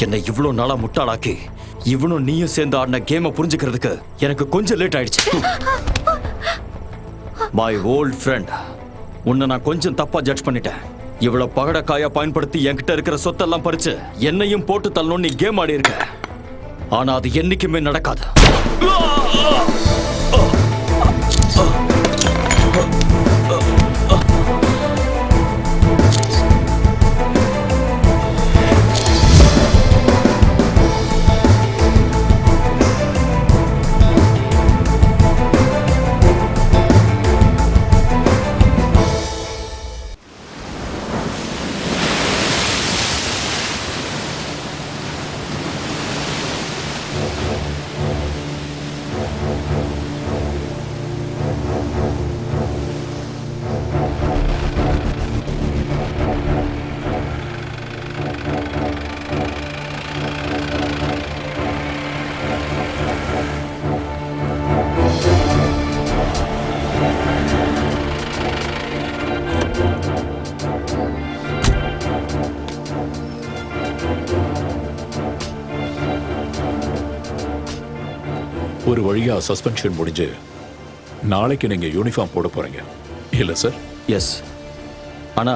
என்னை இவ்வளவு நாளா முட்டாளாக்கி இவனும் நீயும் சேர்ந்து ஆடின கேமை புரிஞ்சுக்கிறதுக்கு எனக்கு கொஞ்சம் லேட் ஆயிடுச்சு. மை ஓல்ட் ஃப்ரெண்ட், உன்னை நான் கொஞ்சம் தப்பா ஜட்ஜ் பண்ணிட்டேன். இவ்வளவு பகடக்காயா பயன்படுத்தி என்கிட்ட இருக்கிற சொத்தெல்லாம் பறிச்சு என்னையும் போட்டு தள்ளணும் நீ கேம் ஆடி இருக்க. ஆனா அது என்னைக்குமே நடக்காது. ஒரு வழியா சஸ்பென்ஷன் முடிஞ்சு நாளைக்கு நீங்க யூனிஃபார்ம் போட போறீங்க இல்ல சார்? எஸ். ஆனா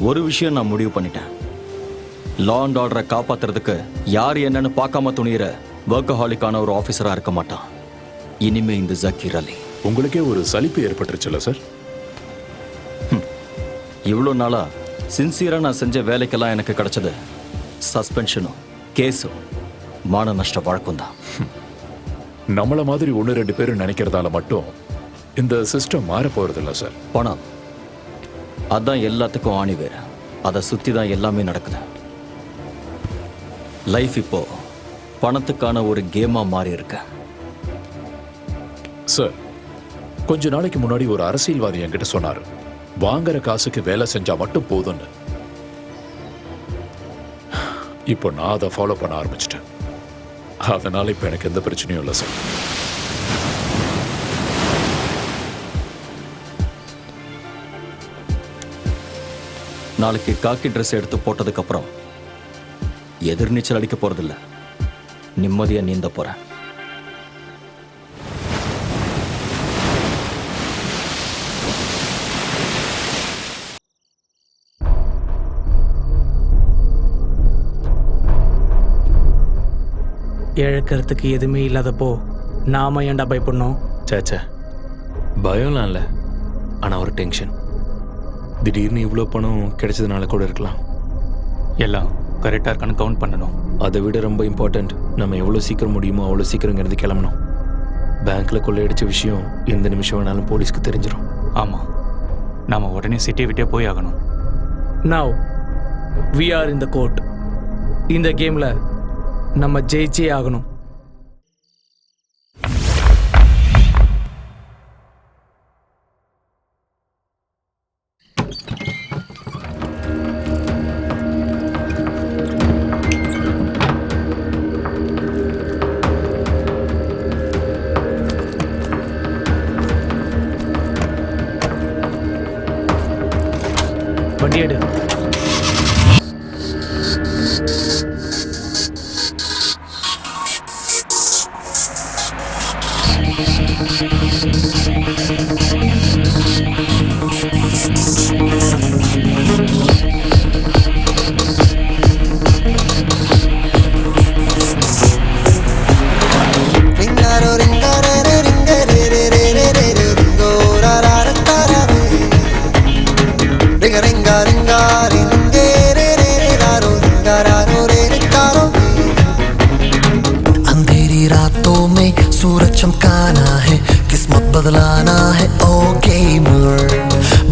ஒரு விஷயம் நான் முடிவு பண்ணிட்டேன். லா அண்ட் ஆர்டரை காப்பாத்துறதுக்கு யார் என்னன்னு பார்க்காம துணியிற வொர்க்கஹாலிக்கான ஒரு ஆஃபீஸரா இருக்க மாட்டான் இனிமே இந்த ஜக்கீர் அலி. உங்களுக்கே ஒரு சலிப்பு ஏற்பட்டுருச்சுல்ல சார்? இவ்வளோ நாளா சின்சியரா நான் செஞ்ச வேலைக்கெல்லாம் எனக்கு கிடைச்சது சஸ்பென்ஷனும் கேஸும் மான நஷ்ட வழக்கம் தான். நம்மள மாதிரி 1-2 பேர் நினைக்கிறதால மட்டும் இந்த சிஸ்டம் மாற போறதில்ல சார். பணம் அதான் எல்லாத்துக்கும் ஆணி வேறு. அதை சுற்றி தான் எல்லாமே நடக்குது. லைஃப் இப்போ பணத்துக்கான ஒரு கேமா மாறி இருக்கு. சார், கொஞ்ச நாளைக்கு முன்னாடி ஒரு அரசியல்வாதி என்கிட்ட சொன்னார், வாங்குற காசுக்கு வேலை செஞ்சா மட்டும் போதும்னு. இப்போ நான் அதை ஃபாலோ பண்ண ஆரம்பிச்சிட்டேன். அதனால இப்ப எனக்கு எந்த பிரச்சனையும் இல்லை சார். நாளைக்கு காக்கி ட்ரெஸ் எடுத்து போட்டதுக்கு அப்புறம் எதிர்நீச்சல் அடிக்க போறதில்ல, நிம்மதியா நீந்த போறேன். இழக்கிறதுக்கு எதுவுமே இல்லாதப்போ நாம ஏன்டா பயப்படணும்? சேச்சே, பயம்லாம் இல்லை. ஆனால் ஒரு டென்ஷன். திடீர்னு இவ்வளோ பணம் கிடைச்சதுனால கூட இருக்கலாம். எல்லாம் கரெக்டாக இருக்கான்னு கவுண்ட் பண்ணணும். அதை விட ரொம்ப இம்பார்ட்டண்ட், நம்ம எவ்வளோ சீக்கிரம் முடியுமோ அவ்வளோ சீக்கிரங்கிறது கிளம்பணும். பேங்க்கில் கொள்ளையடிச்ச விஷயம் எந்த நிமிஷம் வேணாலும் போலீஸ்க்கு தெரிஞ்சிடும். ஆமாம், நாம் உடனே சிட்டியை விட்டே போய் ஆகணும். Now we are in the court. இந்த கேமில் நம்ம ஜெயிச்சே ஆகணும். வண்டி எடு. अंधेरी रातों में सूरज चमकाना है, किस्मत बदलाना है ओ गेमर।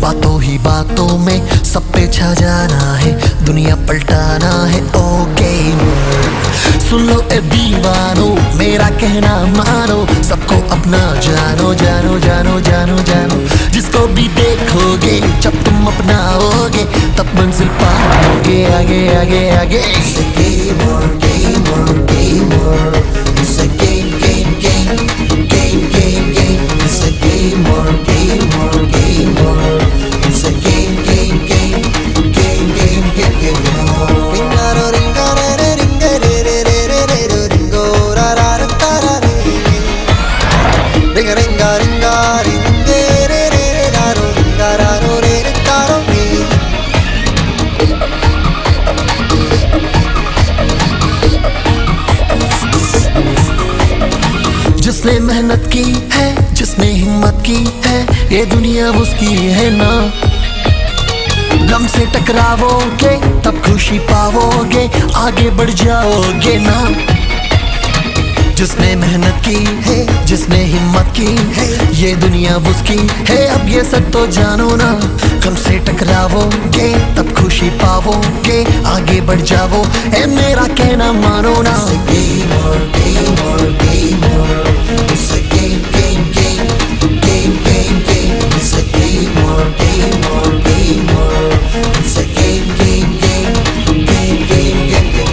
बातों ही बातों में सब पे छा जाना है, दुनिया पलटाना है ओ गेमर। सुन लो ए दीवानो मेरा कहना मानो, सबको अपना जानो जानो जानो जानो जानो। जिसको भी देखोगे जब तुम अपनाओगे तब मंजिल पाओगे आगे आगे आगे। It's a gamer, gamer, gamer. It's a game, game, game, game, game, game. It's a gamer, gamer, gamer. It's a game, game, game, game, game, game, game. Ringaro, ringaro, ringaro. जिसने मेहनत की है, जिसने हिम्मत की है, ये दुनिया उसकी है ना। गम से टकराओगे तब खुशी पाओगे, आगे बढ़ जाओगे ना। जिसने मेहनत की है, जिसने हिम्मत की है, ये दुनिया उसकी है, अब ये सब तो जानो ना। गम से टकराओगे तब खुशी पाओगे, आगे बढ़ जाओ, ए मेरा कहना मानो ना। It's a game or game or game or it's a game game game game game game. It's a game or game or game or it's a game game game game game game game.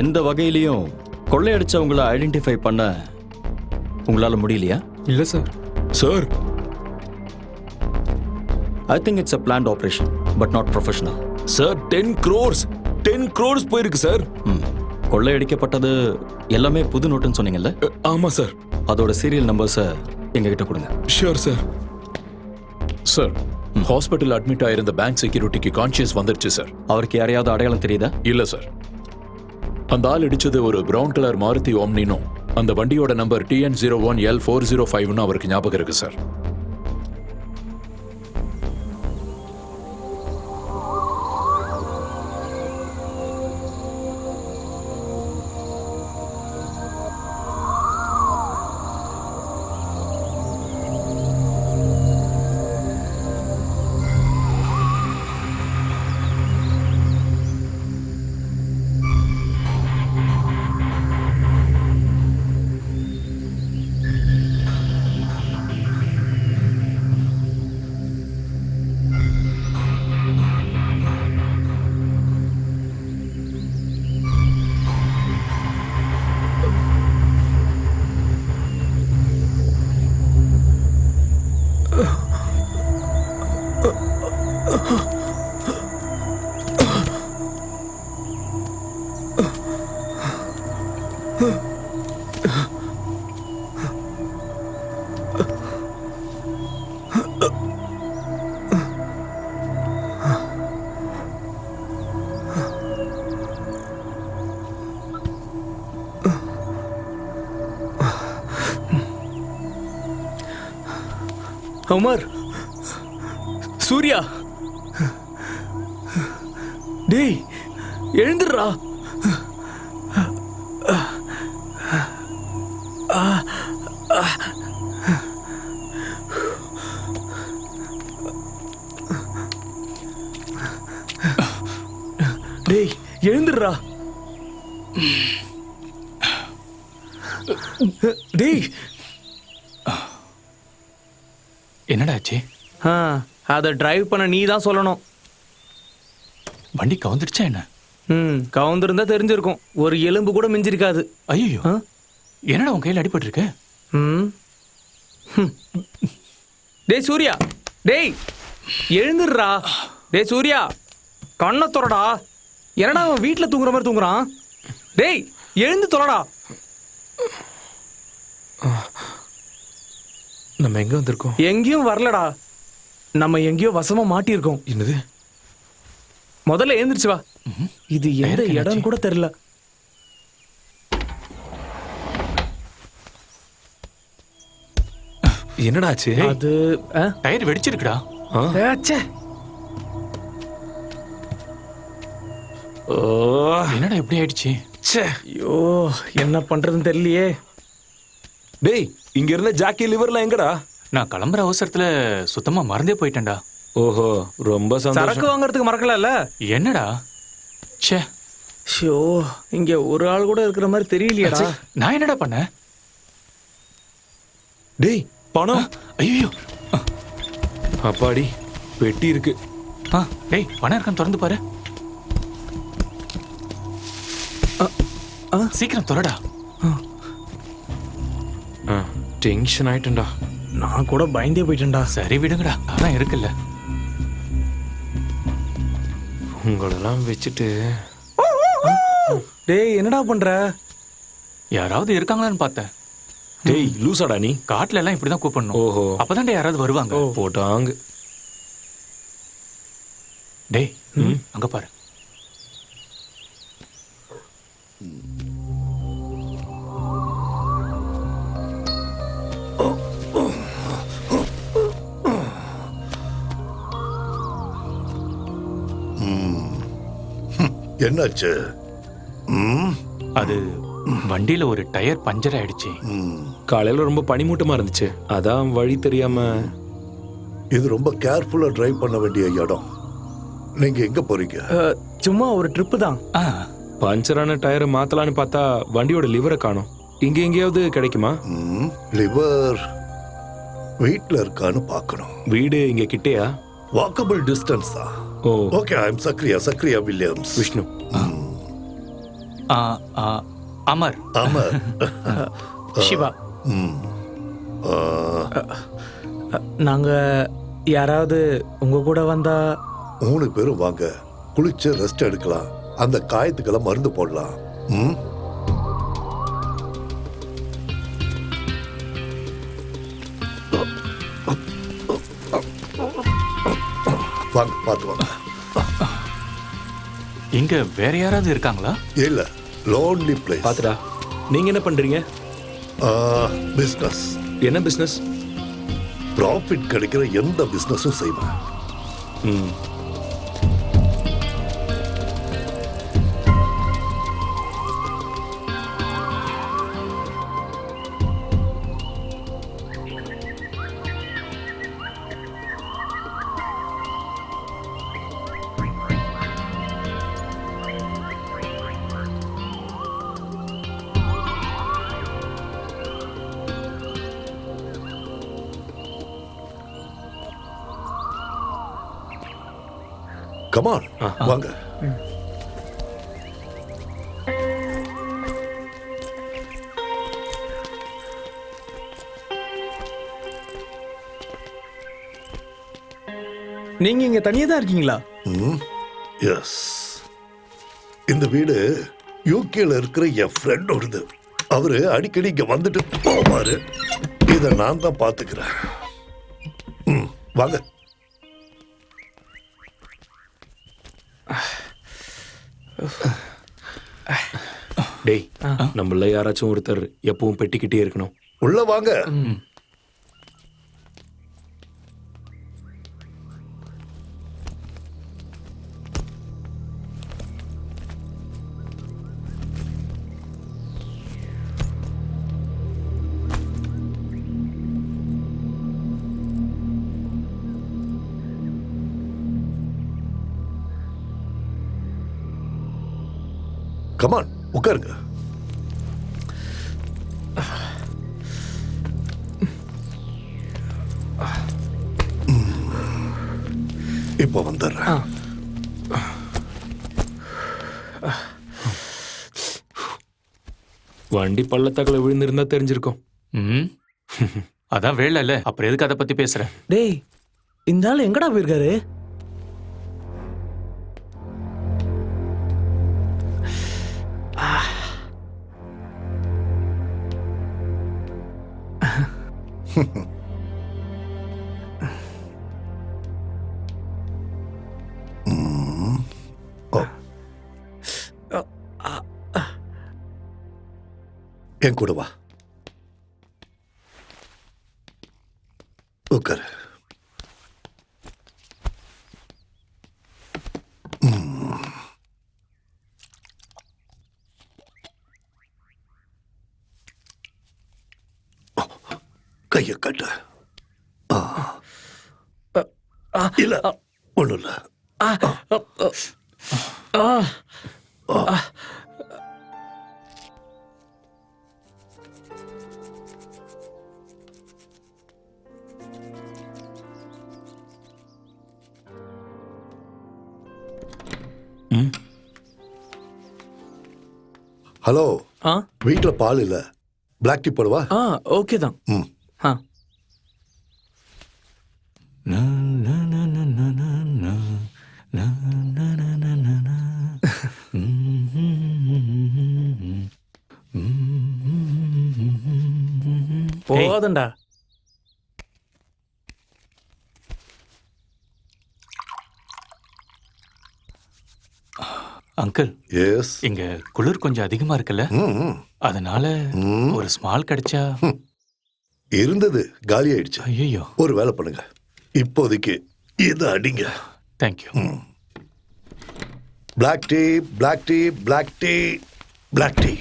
எந்த வகையிலையும் கொள்ளையடிச்சவங்களை identify பண்ண உங்களால முடியலையா? இல்லை sir. Sir I think it's a plant operation but not professional. Sir 10 crores போயிருக்கு sir. கொள்ளையடிக்கப்பட்டது எல்லாமே புது நோட்டுன்னு சொன்னீங்கல்ல? ஆமா சார். அதோட சீரியல் நம்பர்ஸை எங்ககிட்ட கொடுங்க. Sure sir. Sir hospital admit ஆயிருந்த பேங்க் செக்யூரிட்டிக்கு கான்ஷியஸ் வந்துருச்சு சார். அவருக்கு யாரையாவது அடையாளம் தெரியுதா? இல்ல சார். அந்த ஆள் இடிச்சது ஒரு பிரவுன் கலர் மாருதி ஓம்னினும் அந்த வண்டியோட நம்பர் TN01L405 அவருக்கு ஞாபகம் இருக்கு சார். உமர், சூர்யா, டேய் எழுந்துடுறா. டேய் எழுந்துடுறா. டேய் என்னடா ஆச்சு? அதை டிரைவ் பண்ண நீ தான் சொல்லணும். வண்டி கவுந்துடுச்சா என்ன? கவுந்திருந்தா தெரிஞ்சிருக்கும். ஒரு எலும்பு கூட மிஞ்சிருக்காது. ஐயோ, என்னடா உன் கையில் அடிபட்டிருக்கு? டேய் சூர்யா, டேய் எழுந்துடுறா. டேய் சூர்யா, கண்ணை தொறடா. என்னடா அவன் வீட்டில் தூங்குற மாதிரி தூங்குறான்? டேய் எழுந்து தொலைடா. நம்ம எங்க வந்திருக்கோம்? எங்கேயும் வரலடா, நம்ம எங்கேயோ வசமா மாட்டியிருக்கோம். என்னது? முதல்ல எழுந்திருச்சு வா. இது எந்த இடம் கூட தெரியல. என்னடாச்சு? அது டயர் வெடிச்சிருக்குடா. ச்சே. என்னடா இப்படி ஆயிடுச்சு? ஐயோ என்ன பண்றதுன்னு தெரியலையே. டேய், இங்க இருந்த ஜாக்கி லிவர்லாம் எங்கடா? நான் கிளம்புற அவசரத்துல சுத்தமா மறந்தே போயிட்டேன்டா. ஓஹோ, ரொம்ப சரக்கு சந்தோஷம். வாங்குறதுக்கு மறக்கல. என்னடா? ச்சே, ஷோ, இங்க ஒரு ஆள் கூட இருக்கிற மாதிரி தெரியலையேடா. நான் என்னடா பண்ணேன்? டேய் பணம். ஐயோ, அப்பாடி, பெட்டி இருக்கு. டேய் பணம் இருக்கான்னு திறந்து பாரு. சீக்கிரம் தொலைடா. டென்ஷன் ஆயிட்டேன்டா. நான் கூட பயந்தே போயிட்டேன்டா. சரி விடுங்கடா, அதான் இருக்குல்ல. உங்களெல்லாம் வச்சுட்டு. டேய் என்னடா பண்ற? யாராவது இருக்காங்களான்னு பார்த்தேன். டேய் லூசாடா நீ. காட்டுல எல்லாம் இப்படிதான் கூப்பிடணும். ஓஹோ. அப்பதான்டா யாராவது வருவாங்க. போட்டாங்க. டேய் அங்க பாரு. என்னாச்சு? அது வண்டியில ஒரு டயர் பஞ்சர் ஆயிடுச்சு. காலையில ரொம்ப பனிமூட்டமா இருந்துச்சு, அதான் வழி தெரியாம. இது ரொம்ப கேர்ஃபுல்லா டிரைவ் பண்ண வேண்டிய இடம். நீங்க எங்க போறீங்க? சும்மா ஒரு ட்ரிப்பு தான். ஆ, பஞ்சரான டயரை மாத்தலான்னு பார்த்தா வண்டியோட லிவரை காணோம். இங்க எங்கேயாவது கிடைக்குமா? லிவர் வீட்ல இருக்கான்னு பார்க்கணும். வீடு இங்க கிட்டேயா? வாக்கபிள் டிஸ்டன்ஸ் தான். Oh okay, I am Zachariah Williams. Vishnu. ஆ, ஆ, அமர். ஆமா. சிவா. ம். நாங்க யாராவது உங்க கூட வந்தா? 3 பேரும் வாங்க, குளிச்சு ரெஸ்ட் எடுக்கலாம், அந்த காயத்துக்கெல்லாம் மருந்து போடலாம். ம். வாங்க, பார்த்து வாங்க. இங்க வேற யாராவது இருக்காங்களா? இல்ல, லோன்லி பிளேஸ். பாத்துடா. நீங்க என்ன பண்றீங்க? பிசினஸ். என்ன பிசினஸ்? ப்ராஃபிட் கிடைக்கிற எந்த பிசினஸும் செய்வேன். ம். கமான், வாங்க. நீங்க இங்க தனியா தான் இருக்கீங்களா? எஸ். இந்த வீடு யூகேல இருக்கிற என் ஃப்ரெண்டோடது. அவரு அடிக்கடி இங்க வந்துட்டு போவாரு. இதை நான் தான் பாத்துக்கிறேன். வாங்க. டேய், நம்மள யாராச்சும் ஒருத்தர் எப்பவும் பெட்டிக்கிட்டே இருக்கணும். உள்ள வாங்க. கமான், உட்காருங்க. இப்போ வந்துடுறேன். வண்டி பள்ளத்தாக்குல விழுந்திருந்தா தெரிஞ்சிருக்கும். ம், அதான் வேலை இல்ல, அப்புறம் எதுக்கு அதை பத்தி பேசுற? டேய், இந்த ஆள் எங்கடா போயிருக்காரு? என் கூட வா, உட்காரு. கைய கட்டு. இல்ல, ஒண்ணும் இல்ல. ஹலோ, வீட்டுல பால் இல்ல, பிளாக் டீ போடுவா? ஓகே தான். ம். போதும்டா. Uncle yes. இங்க குளிர் கொஞ்சம் அதிகமா இருக்குல்ல, அதனால ஒரு ஸ்மால் கிடைச்சா. இருந்தது, காலி ஆயிடுச்சு. ஐயோ, ஒரு வேலை பண்ணுங்க, இப்போதைக்கு இதை அடிங்க. Thank you. Black tea, black tea, black tea, black tea.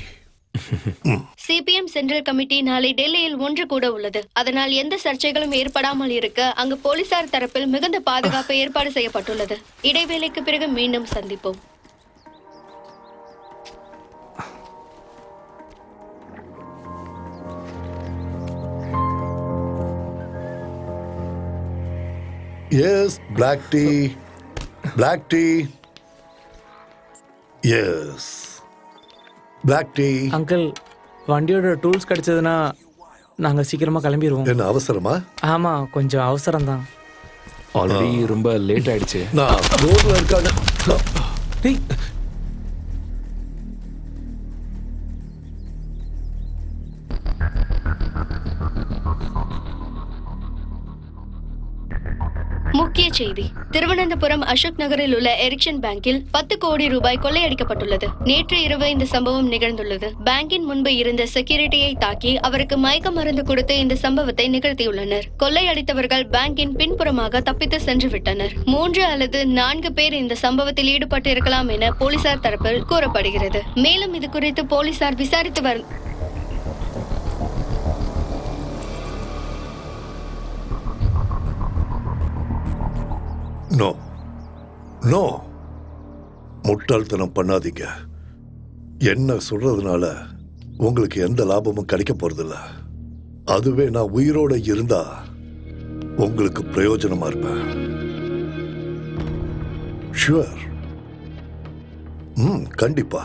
CPM central committee நாளை டெல்லியில் ஒன்று கூட உள்ளது. அதனால் எந்த சர்ச்சைகளும் ஏற்படாமல் இருக்க அங்கு போலீசார் தரப்பில் மிகுந்த பாதுகாப்பு ஏற்பாடு செய்யப்பட்டுள்ளது. இடைவேளைக்கு பிறகு மீண்டும் சந்திப்போம். Yes, black tea, black tea. Yes, black tea. Uncle, வண்டியோட டூல்ஸ் கிடைச்சதுன்னா நாங்கள் சீக்கிரமாக கிளம்பிடுவோம். என்ன அவசரமா? ஆமாம், கொஞ்சம் அவசரம்தான். ஆல்ரெடி ரொம்ப லேட் ஆயிடுச்சு. நான் ரோட்ல இருக்காங்க. டேய், முக்கிய செய்தி. திருவனந்தபுரம் அசோக் நகரில் உள்ள எரிக்சன் பேங்கில் 10 கோடி ரூபாய் கொள்ளையடிக்கப்பட்டுள்ளது. நேற்று இரவு இந்த சம்பவம் நிகழ்ந்துள்ளது. பேங்கின் முன்பு இருந்த செக்யூரிட்டியை தாக்கி அவருக்கு மயக்க மருந்து கொடுத்து இந்த சம்பவத்தை நிகழ்த்தியுள்ளனர். கொள்ளையடித்தவர்கள் பேங்கின் பின்புறமாக தப்பித்து சென்று விட்டனர். 3 அல்லது 4 பேர் இந்த சம்பவத்தில் ஈடுபட்டு இருக்கலாம் என போலீசார் தரப்பில் கூறப்படுகிறது. மேலும் இது குறித்து போலீசார் விசாரித்து வரும். நோ, நோ, முட்டாள்தனம் பண்ணாதீங்க. என்ன சொல்றதுனால உங்களுக்கு எந்த லாபமும் கிடைக்க போறதில்ல. அதுவே நான் உயிரோட இருந்தா உங்களுக்கு பிரயோஜனமா இருப்பேன். ஷுவர். கண்டிப்பா.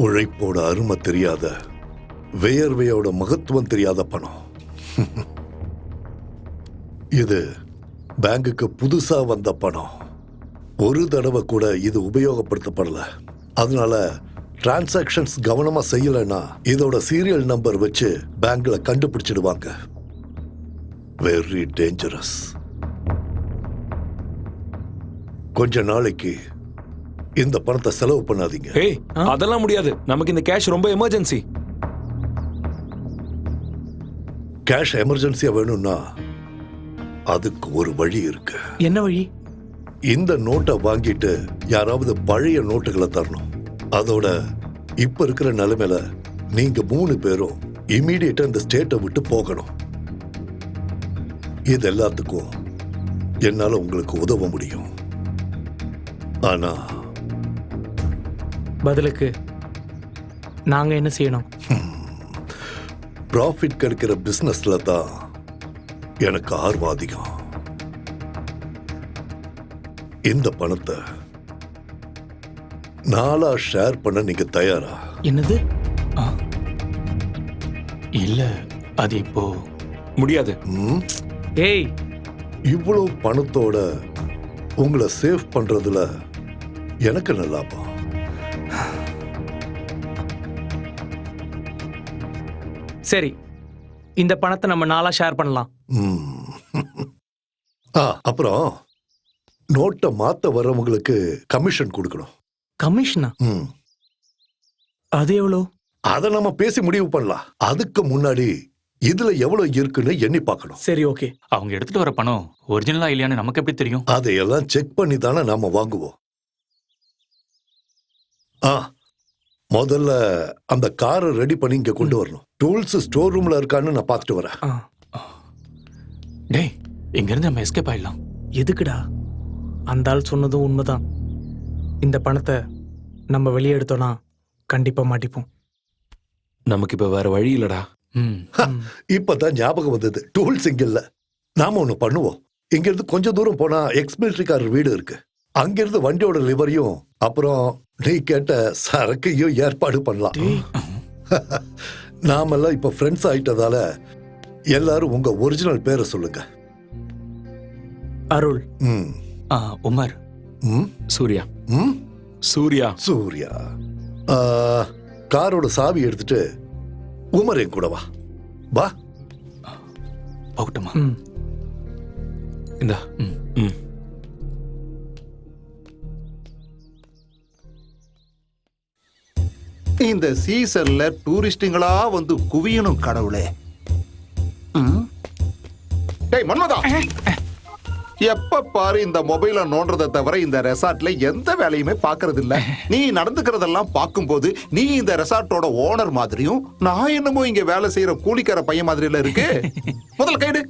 உழைப்போட அருமை தெரியாத, வேர்வையோட மகத்துவம் தெரியாத பணம். இது பேங்குக்கு புதுசா வந்த பணம். ஒரு தடவை கூட இது உபயோகப்படுத்தப்படல. அதனால டிரான்சாக்ஷன்ஸ் கவனமா செய்யலைன்னா இதோட சீரியல் நம்பர் வச்சு பேங்க்ல கண்டுபிடிச்சிடுவாங்க. Very dangerous. கொஞ்ச நாளைக்கு இந்த பணத்தை செலவு பண்ணாதீங்க. ஏய், அதெல்லாம் முடியாது. நமக்கு இந்த கேஷ் ரொம்ப எமர்ஜென்சி. கேஷ் எமர்ஜென்சியா வேணும்னா அதுக்கு ஒரு வழி இருக்கு. என்ன வழி? இந்த நோட்டை வாங்கிட்டு யாராவது பழைய நோட்டுகளை தரணும். அதோட இப்ப இருக்கிற நிலைமையில நீங்க 3 பேரும் இமீடியட்டா இந்த ஸ்டேட்டை விட்டு போகணும். இது எல்லாத்துக்கும் என்னால உங்களுக்கு உதவ முடியும். ஆனா பதிலுக்கு நாங்கள் என்ன செய்யணும்? ப்ராஃபிட் கிடைக்கிற பிசினஸ்ல தான் எனக்கு ஆர்வம் அதிகம். இந்த பணத்தை நாளா ஷேர் பண்ண நீங்க தயாரா? என்னது? இல்ல, அது இப்போ முடியாது. ஏய், இவ்வளவு பணத்தோட உங்களை சேவ் பண்றதுல எனக்கு நல்ல லாபம். சரி, இந்த பணத்தை நம்ம 4 ஷேர் பண்ணலாம். அப்புறம் நோட்டை மாத்த வர்றவங்களுக்கு கமிஷன் கொடுக்கணும். கமிஷனா? அது எவ்வளோ? அதை நம்ம பேசி முடிவு பண்ணலாம். அதுக்கு முன்னாடி இதுல எவ்வளவு இருக்குன்னு எண்ணி பார்க்கணும். சரி, ஓகே. அவங்க எடுத்துட்டு வர பணம் ஒரிஜினலா இல்லையான்னு நமக்கு எப்படி தெரியும்? அதையெல்லாம் செக் பண்ணி தானே நாம வாங்குவோம். முதல்ல அந்த காரை ரெடி பண்ணி இங்க கொண்டு வரணும். டூல்ஸ் ஸ்டோர் ரூம்ல இருக்கான்னு நான் பார்த்துட்டு வரேன். டேய், இங்க இருந்து நம்ம எஸ்கேப் ஆயிடலாம். எதுக்குடா? அந்த ஆள் சொன்னதும் உண்மைதான். இந்த பணத்தை நம்ம வெளியே எடுத்தோம்னா கண்டிப்பா மாட்டிப்போம். நமக்கு இப்ப வேற வழி இல்லடா. இப்பதான் ஞாபகம் வந்தது. டூல்ஸ் இங்க இல்ல. நாம ஒண்ணு பண்ணுவோம். இங்க இருந்து கொஞ்ச தூரம் போனா எக்ஸ் மிலிட்டரிக்காரர் வீடு இருக்கு. அங்கிருந்து வண்டியோட லிவரையும் அப்புறம் நீ கேட்ட சரக்கையும் ஏற்பாடு பண்ணலாம். நாமெல்லாம் இப்ப ஃப்ரெண்ட்ஸ் ஆயிட்டதால எல்லாரும் உங்க ஒரிஜினல் பேரை சொல்லுங்க. அருள். உமர். சூர்யா. சூர்யா. சூர்யா. ஆ, காரோட சாவி எடுத்துட்டு உமர் என் கூட வா. வா. போகட்டுமா? இந்தா. ம். இந்த சீசன்ல டூரிஸ்டுங்களா வந்து குவியணும் கடவுளே. ம். டேய் மன்மதா, எப்ப பாரு இந்த மொபைல நோன்றதை தவிர இந்த ரெசார்ட்ல எந்த வேலையுமே பாக்குறது இல்ல. நீ நடந்துக்கிறதெல்லாம் பார்க்கும்போது நீ இந்த ரெசார்ட்டோட ஓனர் மாதிரியும் நான் என்னமோ இங்க வேலை செய்யற கூலிக்கார பையன் மாதிரில இருக்கு. முதல்ல கைடு.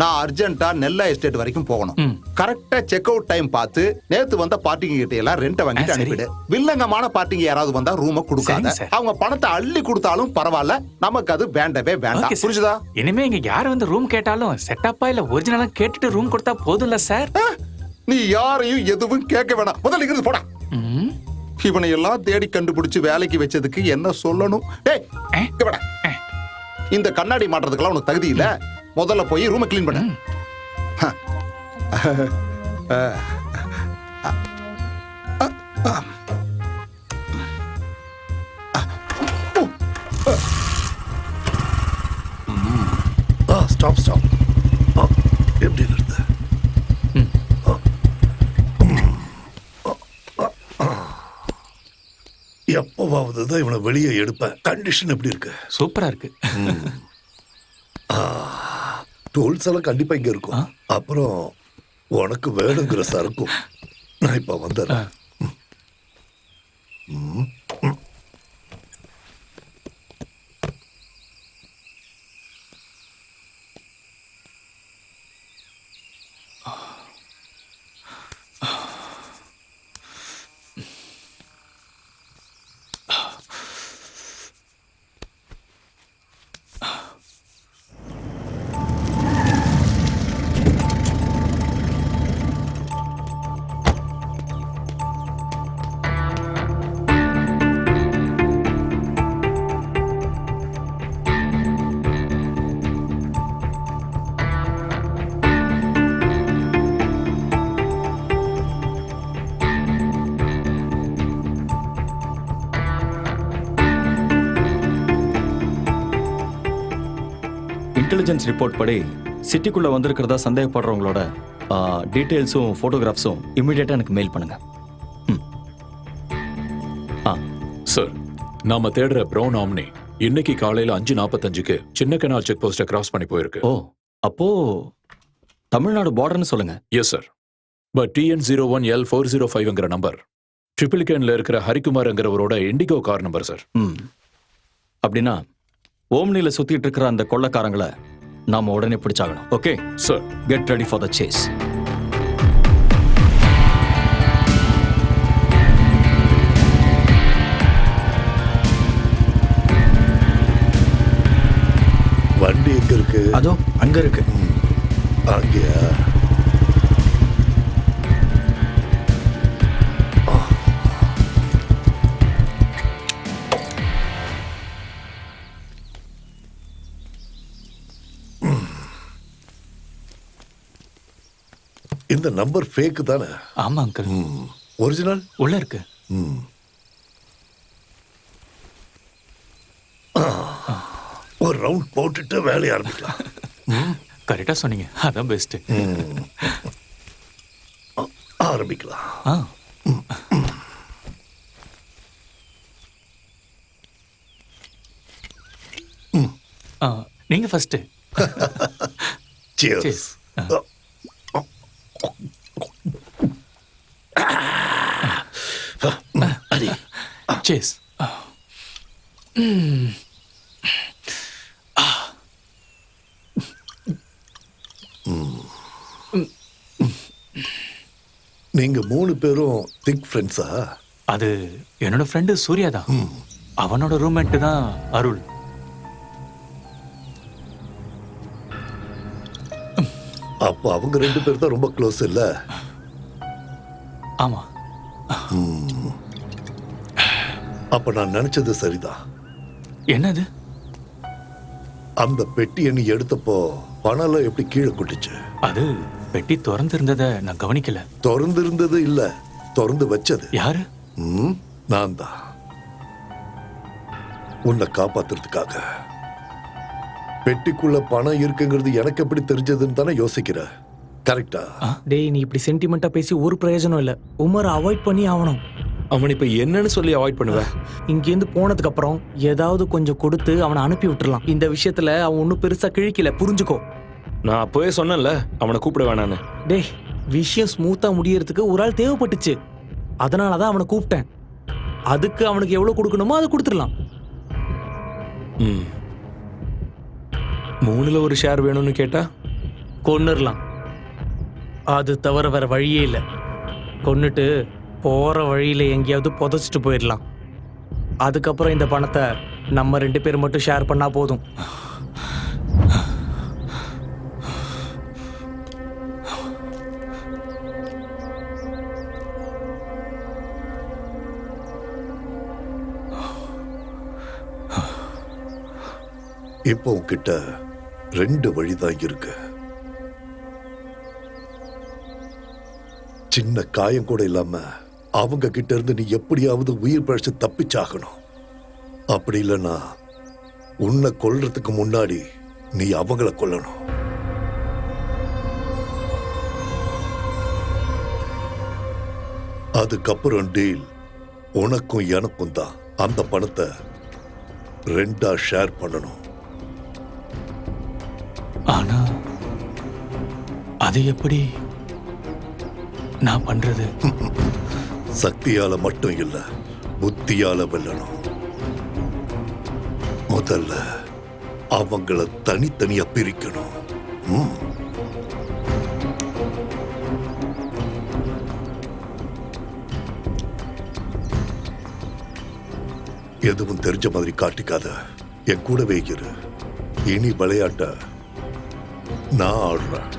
நான் அர்ஜென்ட்டா நெல்லா எஸ்டேட் வரைக்கும் போகணும். கரெக்டா செக் அவுட் டைம் பார்த்து நேத்து வந்த பார்ட்டிங்க கிட்ட எல்லாம் ரெண்ட வாங்கிட்டு அனுப்பிடு. வில்லங்கமான பார்ட்டிங்க யாராவது வந்தா ரூம கொடுக்காத. அவங்க பணத்தை அள்ளி கொடுத்தாலும் பரவாயில்ல, நமக்கு அது வேண்டவே வேண்டாம். புரிஞ்சுதா? இனிமே இங்க யார் வந்து ரூம் கேட்டாலும் செட்டப்பா இல்ல ஒரிஜினலா கேட்டுட்டு ரூம் கொடுத்தா போதும்ல சார்? நீ யாரையும் எதுவும் கேட்க வேணாம். முதல்ல இங்கிருந்து போடா. இவனை எல்லாம் தேடி கண்டுபிடிச்சு வேலைக்கு வச்சதுக்கு என்ன சொல்லணும்? டேய், இங்க வாடா. இந்த கண்ணாடி மாட்டுறதுக்கெல்லாம் உனக்கு தகுதி இல்ல. முதல்ல போய் ரூமை கிளீன் பண்ணு. Stop stop. எப்படி இருக்கு? எப்பவாவது தான் இவனை வெளியே எடுப்பேன். கண்டிஷன் எப்படி இருக்கு? சூப்பரா இருக்கு. டூல்ஸ் எல்லாம் கண்டிப்பா இங்க இருக்கும். அப்புறம் உனக்கு வேணுங்கிற சரக்கும் நான் இப்ப வந்துடுறேன். இன்டெலிஜென்ஸ் ரிப்போர்ட் படி சிட்டிக்குள்ள வந்திருக்கிறதா சந்தேகப்படுறவங்களோட டீட்டெயில்ஸும் ஃபோட்டோகிராஃப்ஸும் இமிடியேட்டா எனக்கு மெயில் பண்ணுங்க. சார், நாம தேடுற ப்ரௌன் ஆம்னி இன்னைக்கு காலையில 5:45க்கு சின்ன கனால் செக் போஸ்ட கிராஸ் பண்ணி போயிருக்கு. ஓ, அப்போ தமிழ்நாடு பார்டர்னு சொல்லுங்க. Yes sir. பட் TN01L405ங்கிற நம்பர் ட்ரிபிளிகேன்ல இருக்கிற ஹரிகுமார்ங்கிறவரோட இண்டிகோ கார் நம்பர் சார். அப்படின்னா ஓம்னில சுத்திட்டு இருக்கிற அந்த கொள்ளக்காரங்களை நாம உடனே பிடிச்சாகணும். Okay sir, get ready for the chase. வண்டி எங்க இருக்கு? அதோ அங்க இருக்கு. அங்கயா? இந்த நம்பர் ஃபேக் தானே? ஆமா அங்கிள். ஒரிஜினல் உள்ள இருக்கு. ஒரு ரவுண்ட் போட்டுட்டு வேலையை ஆரம்பிக்கலாம். கரெக்டா சொன்னீங்க. அதான் பெஸ்ட். ஆரம்பிக்கலாம். நீங்க ஃபர்ஸ்ட். Cheers. Cheers. அடி. Cheers. நீங்க 3 பேரும் திக் ஃப்ரெண்ட்ஸா? அது என்னோட ஃப்ரெண்டு சூர்யா தான். அவனோட ரூம்மேட் தான் அருள். அப்போ அவங்க 2 பேர் தான் ரொம்ப க்ளோஸ் இல்ல? ஆமா. அப்ப நான் நினைச்சது சரிதான். என்னது? அந்த பெட்டியை நீ எடுத்தப்போ பணம் எப்படி கீழே கொட்டுச்சு? அது பெட்டி திறந்து இருந்ததை நான் கவனிக்கல. திறந்து இருந்தது இல்ல, திறந்து வச்சது யாரு? நான் தான். உன்னை காப்பாத்துறதுக்காக. பெட்டிக்குள்ள பணம் இருக்குங்கிறது எனக்கு எப்படி தெரிஞ்சதுன்னு தானே யோசிக்கிற, கரெக்டா? டேய், நீ இப்படி சென்டிமெண்டா பேசி ஒரு பிரயோஜனம் இல்ல. உமரை அவாய்ட் பண்ணி ஆகணும். அவன் இப்ப என்னன்னு சொல்லி அவாய்ட் பண்ணுவேன்? இங்கேருந்து போனதுக்கு அப்புறம் ஏதாவது கொஞ்சம் கொடுத்து அவனை அனுப்பி விட்டுறலாம். இந்த விஷயத்துல அவன் ஒன்றும் பெருசா கிழிக்கல, புரிஞ்சுக்கோ. நான் அப்பவே சொன்னேன்ல அவனை கூப்பிட வேணான்னு. டேய், விஷயம் ஸ்மூத்தா முடியறதுக்கு ஒரு ஆள் தேவைப்பட்டுச்சு. அதனாலதான் அவனை கூப்பிட்டேன். அதுக்கு அவனுக்கு எவ்வளவு கொடுக்கணுமோ அதை கொடுத்துடலாம். 3ல் 1 ஷேர் வேணும்னு கேட்டா கொன்னுடலாம். அது தவிர வேற வழியே இல்லை. கொன்னுட்டு போற வழியில எங்கேயாவது புதைச்சிட்டு போயிடலாம். அதுக்கப்புறம் இந்த பணத்தை நம்ம 2 பேர் மட்டும் ஷேர் பண்ணா போதும். இப்போ உன்கிட்ட 2 வழிதான் இருக்கு. சின்ன காயம் கூட இல்லாம அவங்க கிட்ட இருந்து நீ எப்படியாவது உயிர் பழிச்சு தப்பிச்சாகணும். அப்படி இல்லைன்னா உன்னை கொல்றதுக்கு முன்னாடி நீ அவங்கள கொல்லணும். அதுக்கப்புறம் டீல் உனக்கும் எனக்கும் தான். அந்த பணத்தை 2ஆ ஷேர் பண்ணணும். ஆனா அது எப்படி நான் பண்றது? சக்தியால மட்டும் இல்ல, புத்தியால வெல்லணும். முதல்ல அவங்கள தனித்தனியா பிரிக்கணும். எதுவும் தெரிஞ்ச மாதிரி காட்டிக்காத, என் கூடவே இரு. இனி விளையாட்ட நான் ஆடுறேன்.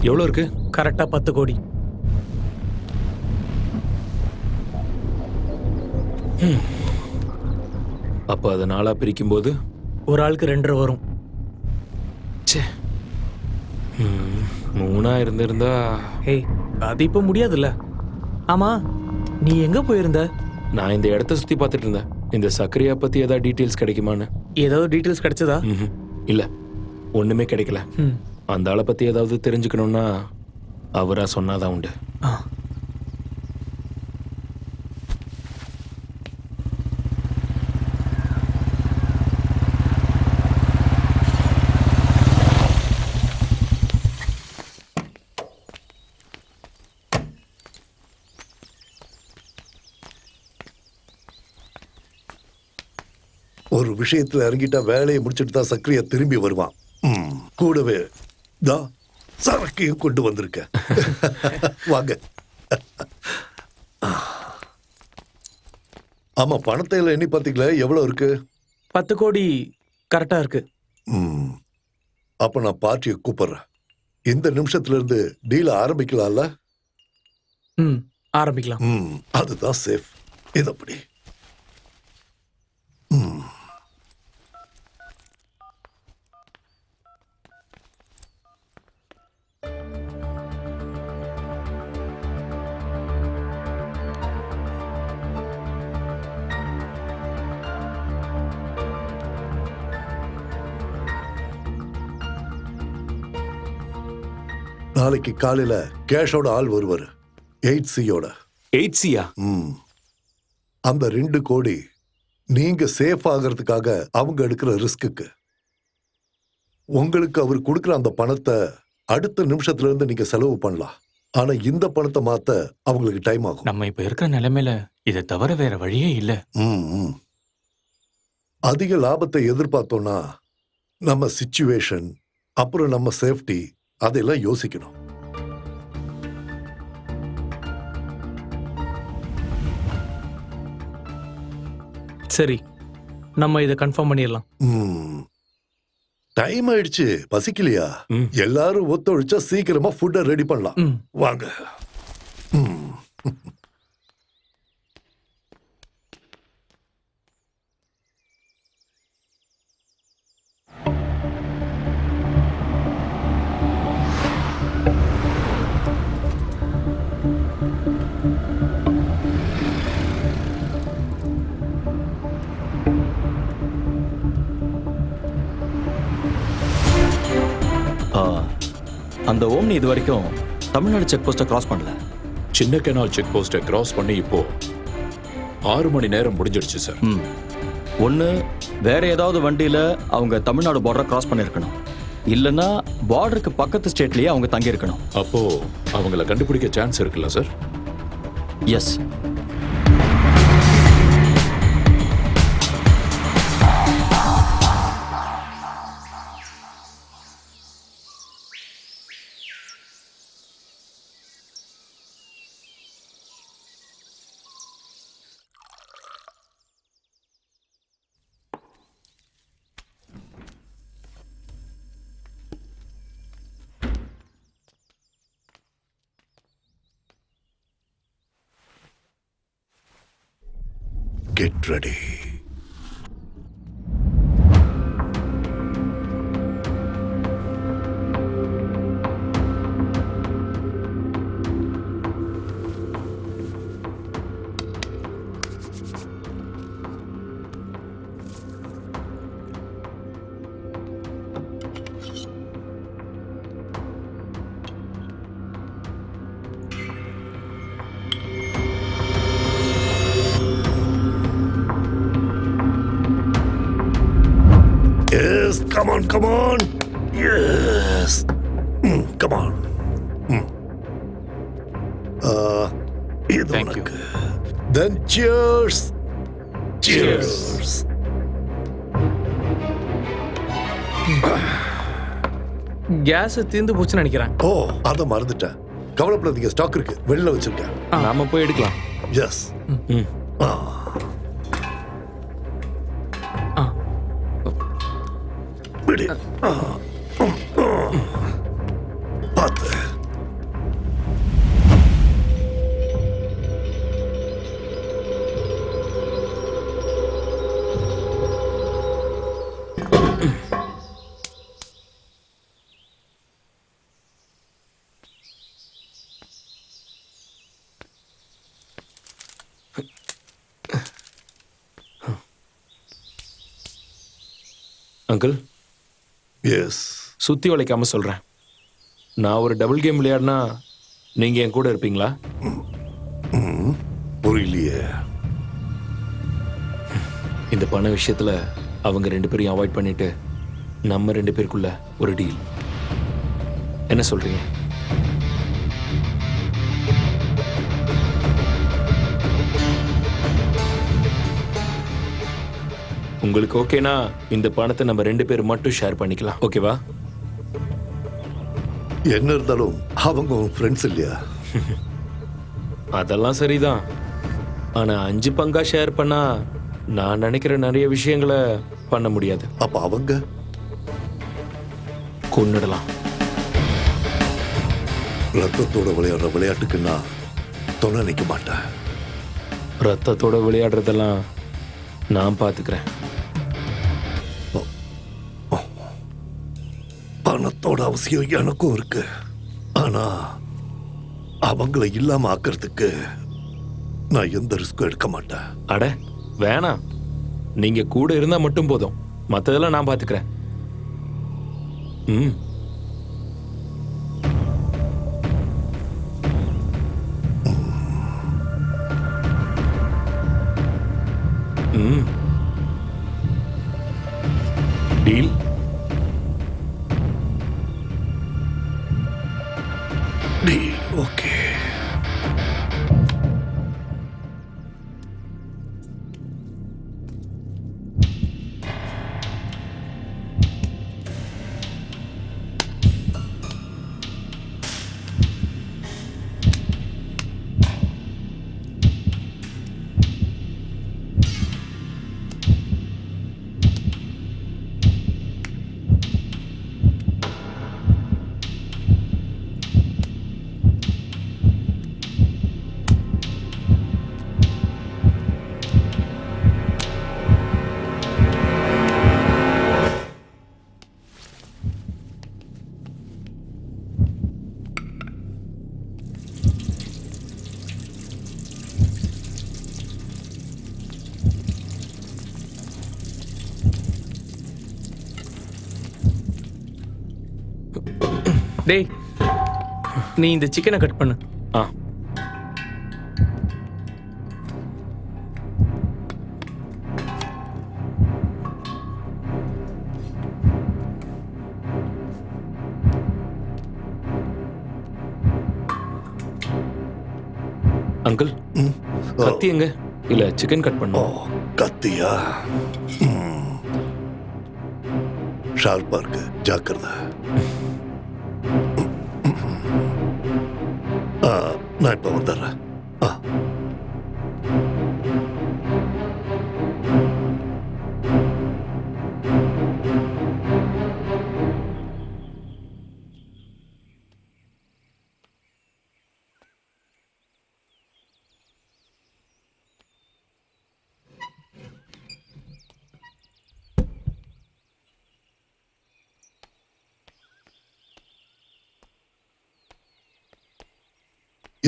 எவ்வளோ இருக்கு? கரெக்டா 10 கோடி. அப்போ அதை 4ஆ பிரிக்கும்போது ஒரு ஆளுக்கு 2.5 வரும். 3ஆ இருந்திருந்தா. ஏய், அது இப்ப முடியாதுல்ல. ஆமா, நீ எங்க போயிருந்த? நான் இந்த இடத்த சுத்தி பார்த்துட்டு இருந்தேன். இந்த சக்கரையா பத்தி ஏதாவது டீட்டெயில்ஸ் கிடைக்குமான்னு. ஏதாவது டீட்டெயில்ஸ் கிடைச்சதா? இல்ல, ஒண்ணுமே கிடைக்கல. அந்த ஆளை பத்தி ஏதாவது தெரிஞ்சுக்கணும்னா அவரா சொன்னாதான் உண்டு. ஒரு விஷயத்துல இறங்கிட்டா வேலையை முடிச்சுட்டு தான் சக்கரையா திரும்பி வருவான். கூடவே சரக்கையும் கொண்டு வந்திருக்க. வாங்க. ஆமா, பணத்தை எல்லாம் எண்ணி பாத்தீங்களா? எவ்வளவு இருக்கு? 10 கோடி கரெக்டா இருக்கு. ம். அப்ப நான் பார்ட்டியை கூப்பிடுறேன். இந்த நிமிஷத்துல இருந்து டீல ஆரம்பிக்கலாம்ல? ம், ஆரம்பிக்கலாம். அதுதான் சேஃப். இது அப்படி. நாளைக்கு காலையில கேஷோட ஆள் வருவாரு. 8Cயோட. 8Cயா? அந்த 2 கோடி நீங்க சேஃப் ஆகிறதுக்காக அவங்க எடுக்கிற ரிஸ்க்கு. உங்களுக்கு அவர் கொடுக்கிற அந்த பணத்தை அடுத்த நிமிஷத்துல இருந்து நீங்க செலவு பண்ணலாம். ஆனா இந்த பணத்தை மாத்த அவங்களுக்கு டைம் ஆகும். நம்ம இப்ப இருக்கிற நிலைமையில இதை தவிர வேற வழியே இல்ல. அதிக லாபத்தை எதிர்பார்த்தோம்னா நம்ம சிச்சுவேஷன், அப்புறம் நம்ம சேஃப்டி, அதெல்லாம் யோசிக்கணும். சரி, நம்ம இதை கன்ஃபார்ம் பண்ணிடலாம். டைம் ஆயிடுச்சு. பசிக்கலையா? எல்லாரும் ஒத்துழைச்சா சீக்கிரமா ஃபுட்டை ரெடி பண்ணலாம். வாங்க. அந்த ஓம்னி இது வரைக்கும் தமிழ்நாடு செக் போஸ்ட்டை கிராஸ் பண்ணல. சின்ன கெனால் செக் போஸ்ட்டை கிராஸ் பண்ணி இப்போ 6 மணி நேரம் முடிஞ்சிடுச்சு சார். ஒன்று, வேற ஏதாவது வண்டியில் அவங்க தமிழ்நாடு பார்டரை கிராஸ் பண்ணியிருக்கணும். இல்லைன்னா பார்டருக்கு பக்கத்து ஸ்டேட்லேயே அவங்க தங்கியிருக்கணும். அப்போ அவங்கள கண்டுபிடிக்க சான்ஸ் இருக்குல்ல sir? Yes. Get ready. Yes, come on, come on. Yes. Come on. Thank you. Then cheers. Cheers. Gas தீர்ந்து போச்சுன்னு நினைக்கிறேன். ஓ, அதை மறந்துட்டேன். கவலைப்படாதீங்க, ஸ்டாக் இருக்கு. வெளில வச்சிருக்கேன். நாம போய் எடுக்கலாம். எஸ். விடு. பார்த்து. Uncle, yes. சுத்தி வளைக்காம சொல்றேன். நான் ஒரு டபுள் கேம் விளையாடினா நீங்க என் கூட இருப்பீங்களா? புரியலையே. இந்த பண விஷயத்துல அவங்க 2 பேரையும் அவாய்ட் பண்ணிட்டு நம்ம 2 பேருக்குள்ள ஒரு டீல். என்ன சொல்றீங்க? உங்களுக்கு ஓகேனா இந்த பணத்தை நம்ம 2 பேர் மட்டும் ஷேர் பண்ணிக்கலாம். ஓகேவா? என்ன இருந்தாலும் அவங்க ஃப்ரெண்ட்ஸ் இல்லையா? அதெல்லாம் சரிதான். ஆனால் 5 பங்கா ஷேர் பண்ணா நான் நினைக்கிற நிறைய விஷயங்களை பண்ண முடியாது. அப்ப அவங்க கொன்னுடலாம். ரத்தத்தோட விளையாடுற விளையாட்டுக்கு நான் துணை நிற்க மாட்டேன். ரத்தத்தோட விளையாடுறதெல்லாம் நான் பார்த்துக்கிறேன். பணத்தோட அவசியம் எனக்கும் இருக்கு. ஆனா அவங்கள இல்லாம ஆக்கிறதுக்கு நான் எந்த ரிஸ்க்கும் எடுக்க மாட்டேன். அட வேணாம், நீங்க கூட இருந்தா மட்டும் போதும், மற்றதெல்லாம் நான் பார்த்துக்கிறேன். ம். ம். டீல். ஓகே. டேய், நீ இந்த சிக்கனை கட் பண்ணு. ஆ. அங்கிள், கத்தி எங்க? இல்ல சிக்கன் கட் ஓ, பண்ணும். கத்தியா? ஷார்ப்பா இருக்கு, ஜாக்கிரதை. நான் இப்ப வந்துடுறேன்.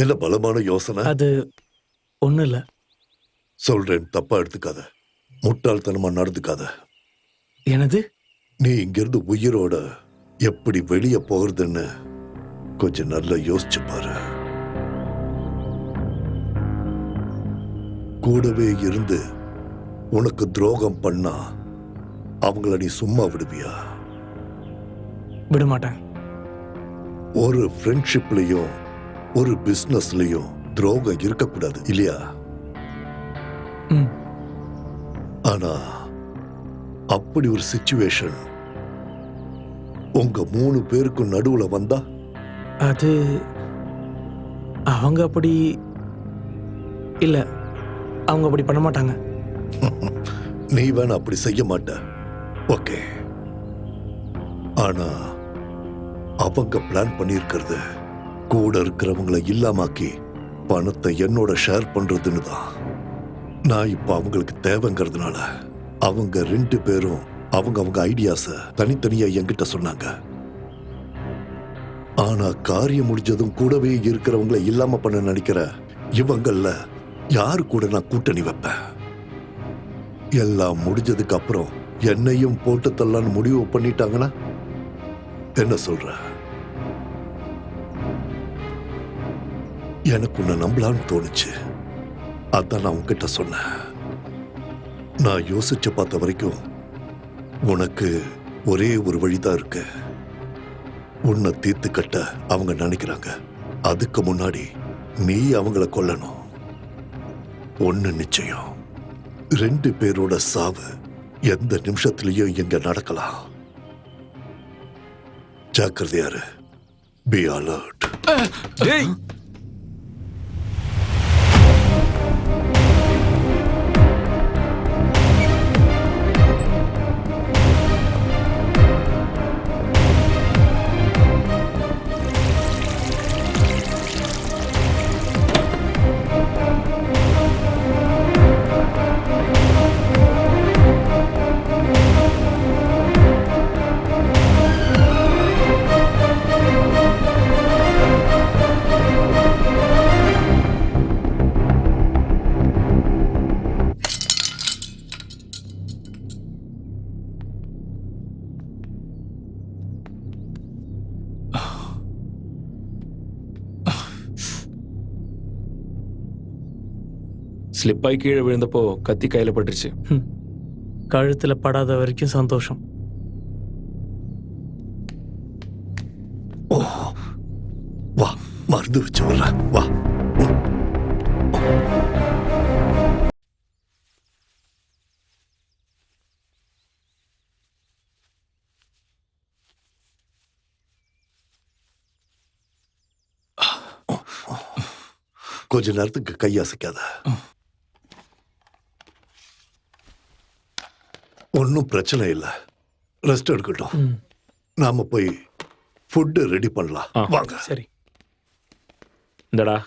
என்ன பலமான யோசனை? அது ஒன்றும் இல்லை. சொல்றேன், தப்பா எடுத்துக்காத. முட்டாள்தனமா நடந்துக்காத. எனது நீ இங்கிருந்து உயிரோட எப்படி வெளியே போகிறதுன்னு கொஞ்சம் நல்லா யோசிச்சு பாரு. கூடவே இருந்து உனக்கு துரோகம் பண்ணா அவங்கள நீ சும்மா விடுவியா? விட மாட்டேன். ஒரு ஃப்ரெண்ட்ஷிப்லயும் ஒரு பிசினஸ்லயும் துரோகம் இருக்கக்கூடாது, இல்லையா? ம். ஆனா அப்படி ஒரு சிச்சுவேஷன் உங்க 3 பேருக்கும் நடுவுல வந்தா? அது அவங்க அப்படி இல்லை, அவங்க அப்படி பண்ண மாட்டாங்க. நீ வேணா அப்படி செய்ய மாட்ட, ஓகே. ஆனா அவங்க பிளான் பண்ணியிருக்கிறது கூட இருக்கிறவங்களை இல்லாமாக்கி பணத்தை என்னோட ஷேர் பண்றதுன்னு தான். நான் இப்ப அவங்களுக்கு தேவைங்கிறதுனால அவங்க 2 பேரும் அவங்க ஐடியாஸ தனித்தனியா என்கிட்ட சொன்னாங்க. ஆனா காரியம் முடிஞ்சதும் கூடவே இருக்கிறவங்களை இல்லாம பண்ண நினைக்கிற இவங்கள யாரு கூட நான் கூட்டணி வைப்பேன்? எல்லாம் முடிஞ்சதுக்கு அப்புறம் என்னையும் போட்டு தள்ளலான்னு முடிவு பண்ணிட்டாங்கன்னா என்ன சொல்ற? எனக்கு உன்னை நம்பலான்னு தோணுச்சு, அதான் நான் உன்கிட்ட சொன்னேன். நான் யோசிச்சு பார்த்த வரைக்கும் உனக்கு ஒரே ஒரு வழிதான் இருக்கு. உன்னை தீர்த்து கட்ட அவங்க நினைக்கிறாங்க. அதுக்கு முன்னாடி நீ அவங்கள கொல்லணும். ஒண்ணு நிச்சயம், 2 பேரோட சாவு எந்த நிமிஷத்திலையும் இங்க நடக்கலாம். ஜாக்கிரதையாரு. Be alert. டேய் ஸ்லிப்பாகி கீழே விழுந்தப்போ கத்தி கையில் பட்டுருச்சு. கழுத்தில் படாத வரைக்கும் சந்தோஷம். ஓ வா, மருந்து வச்சு வர்றேன், வா. கொஞ்ச நேரத்துக்கு கையசைக்காத. ஒன்றும் பிரச்சனை இல்லை, ரெஸ்ட் எடுக்கட்டும். நாம போய் ஃபுட்டு ரெடி பண்ணலாம், வாங்க. சரி. இந்தடா.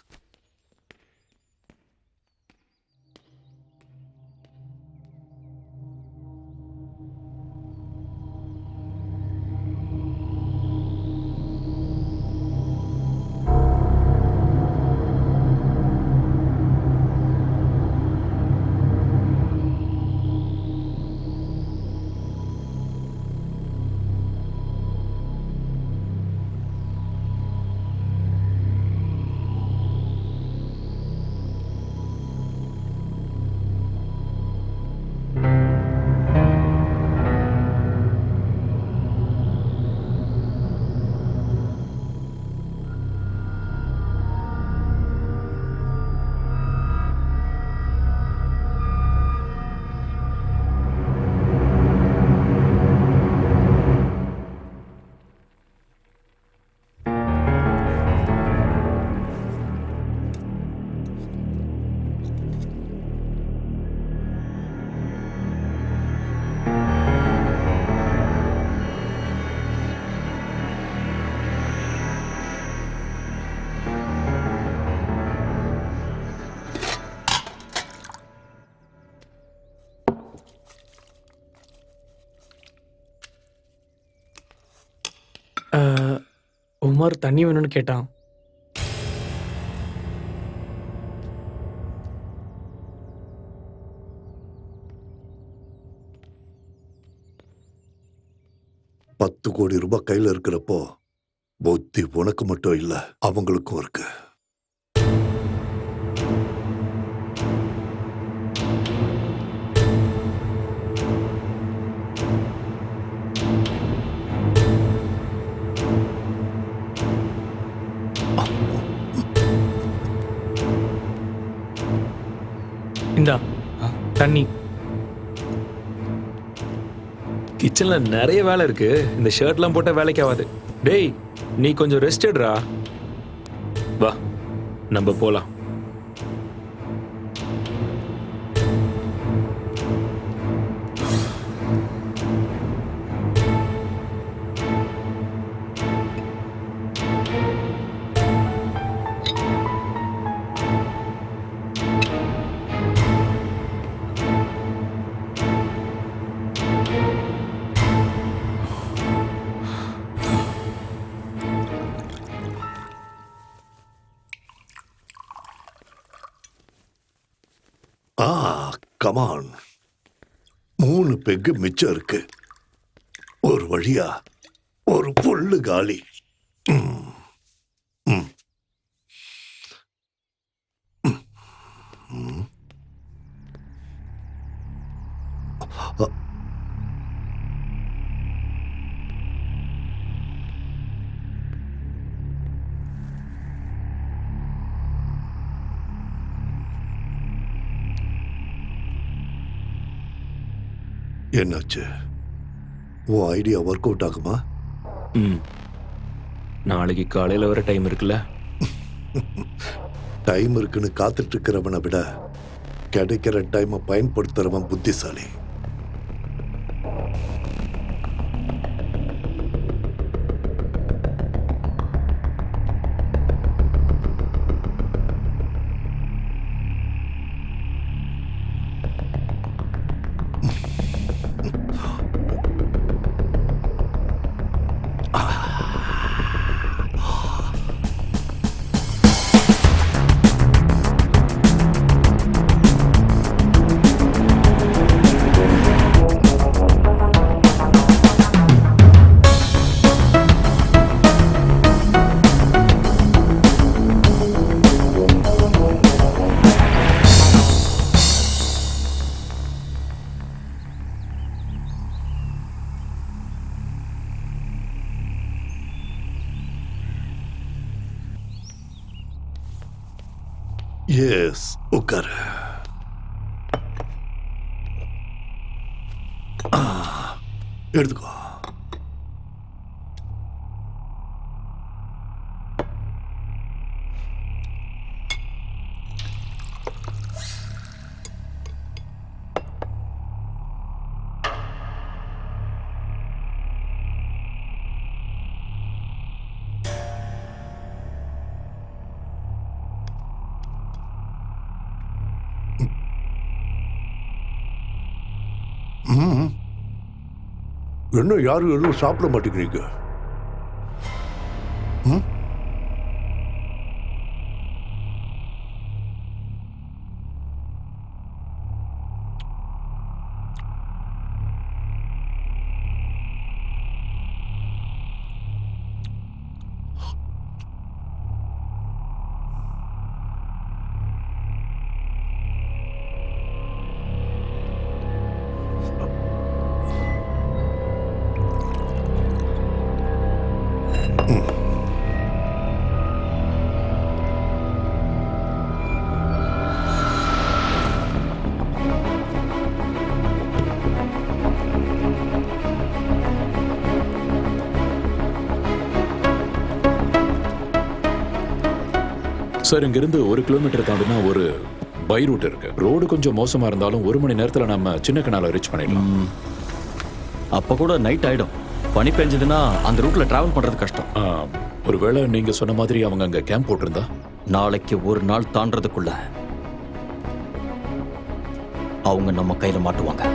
உமர் தண்ணி வேணும்னு கேட்டான். $10 கோடி கையில இருக்கிறப்போ புத்தி உனக்கு மட்டும் இல்ல, அவங்களுக்கும் இருக்கு. இந்தா தண்ணி. கிச்சன்ல நிறைய வேலை இருக்கு, இந்த ஷர்ட்லாம் போட்ட வேலைக்கு ஆகாது. டேய், நீ கொஞ்சம் ரெஸ்ட் எடுறா. வா, நம்ம போலாம். கமான், 3 பெக்கு மிச்சம் இருக்கு. ஒரு வழியா ஒரு புல்லு காலி. என்னாச்சு? உன் ஐடியா ஒர்க் அவுட் ஆகுமா? நாளைக்கு காலையில் வர டைம் இருக்குல்ல? டைம் இருக்குன்னு காத்துட்டு இருக்கிறவனை விட கிடைக்கிற டைமை பயன்படுத்துறவன் புத்திசாலி. எஸ், உட்காரு. எடுத்துக்கோ. ம். என்ன யாரும் எதுவும் சாப்பிட மாட்டேங்கிறீங்க? ம்? சார், இங்கிருந்து 1 கிலோமீட்டர் தாண்டினா ஒரு பை ரூட் இருக்கு. ரோடு கொஞ்சம் மோசமா இருந்தாலும் 1 மணி நேரத்துல நம்ம சின்ன கனால ரீச் பண்ணிடலாம். அப்ப கூட நைட் ஆயிடும். பனி பெஞ்சதுன்னா அந்த ரூட்ல டிராவல் பண்றது கஷ்டம். ஒருவேளை நீங்க சொன்ன மாதிரி அவங்க அங்க கேம்ப் போட்டிருந்தா நாளைக்கு ஒரு நாள் தாண்டறதுக்குள்ள அவங்க நம்ம கையில மாட்டுவாங்க.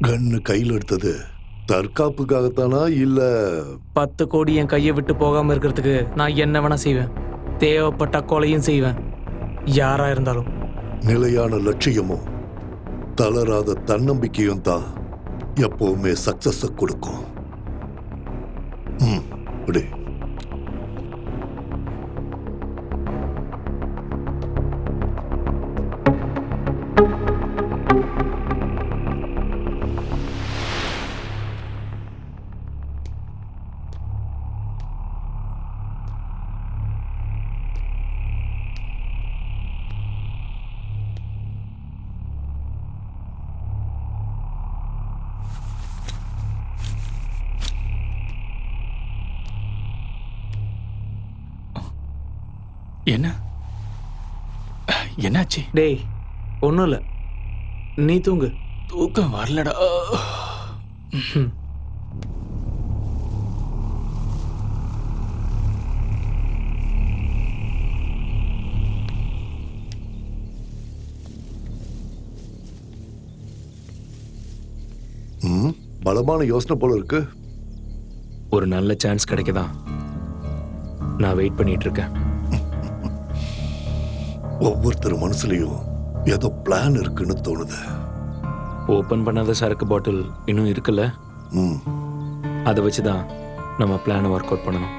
கன்னு கையில் எடுத்தது தற்காப்புக்காகத்தானா இல்ல 10 கோடி என் கையை விட்டு போகாம இருக்கிறதுக்கு நான் என்ன வேணா செய்வேன். தேவைப்பட்ட கொலையும் செய்வேன், யாரா இருந்தாலும். நிலையான லட்சியமும் தளராத தன்னம்பிக்கையும் தான் எப்பவுமே சக்சஸ் கொடுக்கும். இப்படி என்ன என்னாச்சு? டேய், ஒன்றும் இல்லை, நீ தூங்கு. தூக்கம் வரலடா. பலமான யோசனை போல இருக்கு. ஒரு நல்ல சான்ஸ் கிடைக்கதான் நான் வெயிட் பண்ணிட்டு இருக்கேன். ஒவ்வொருத்தர் மனசுலயும் ஏதோ பிளான் இருக்குன்னு தோணுது. ஓபன் பண்ணாத சரக்கு பாட்டில் இன்னும் இருக்குல்ல, அதை வச்சுதான் நம்ம பிளானை ஒர்க் அவுட் பண்ணணும்.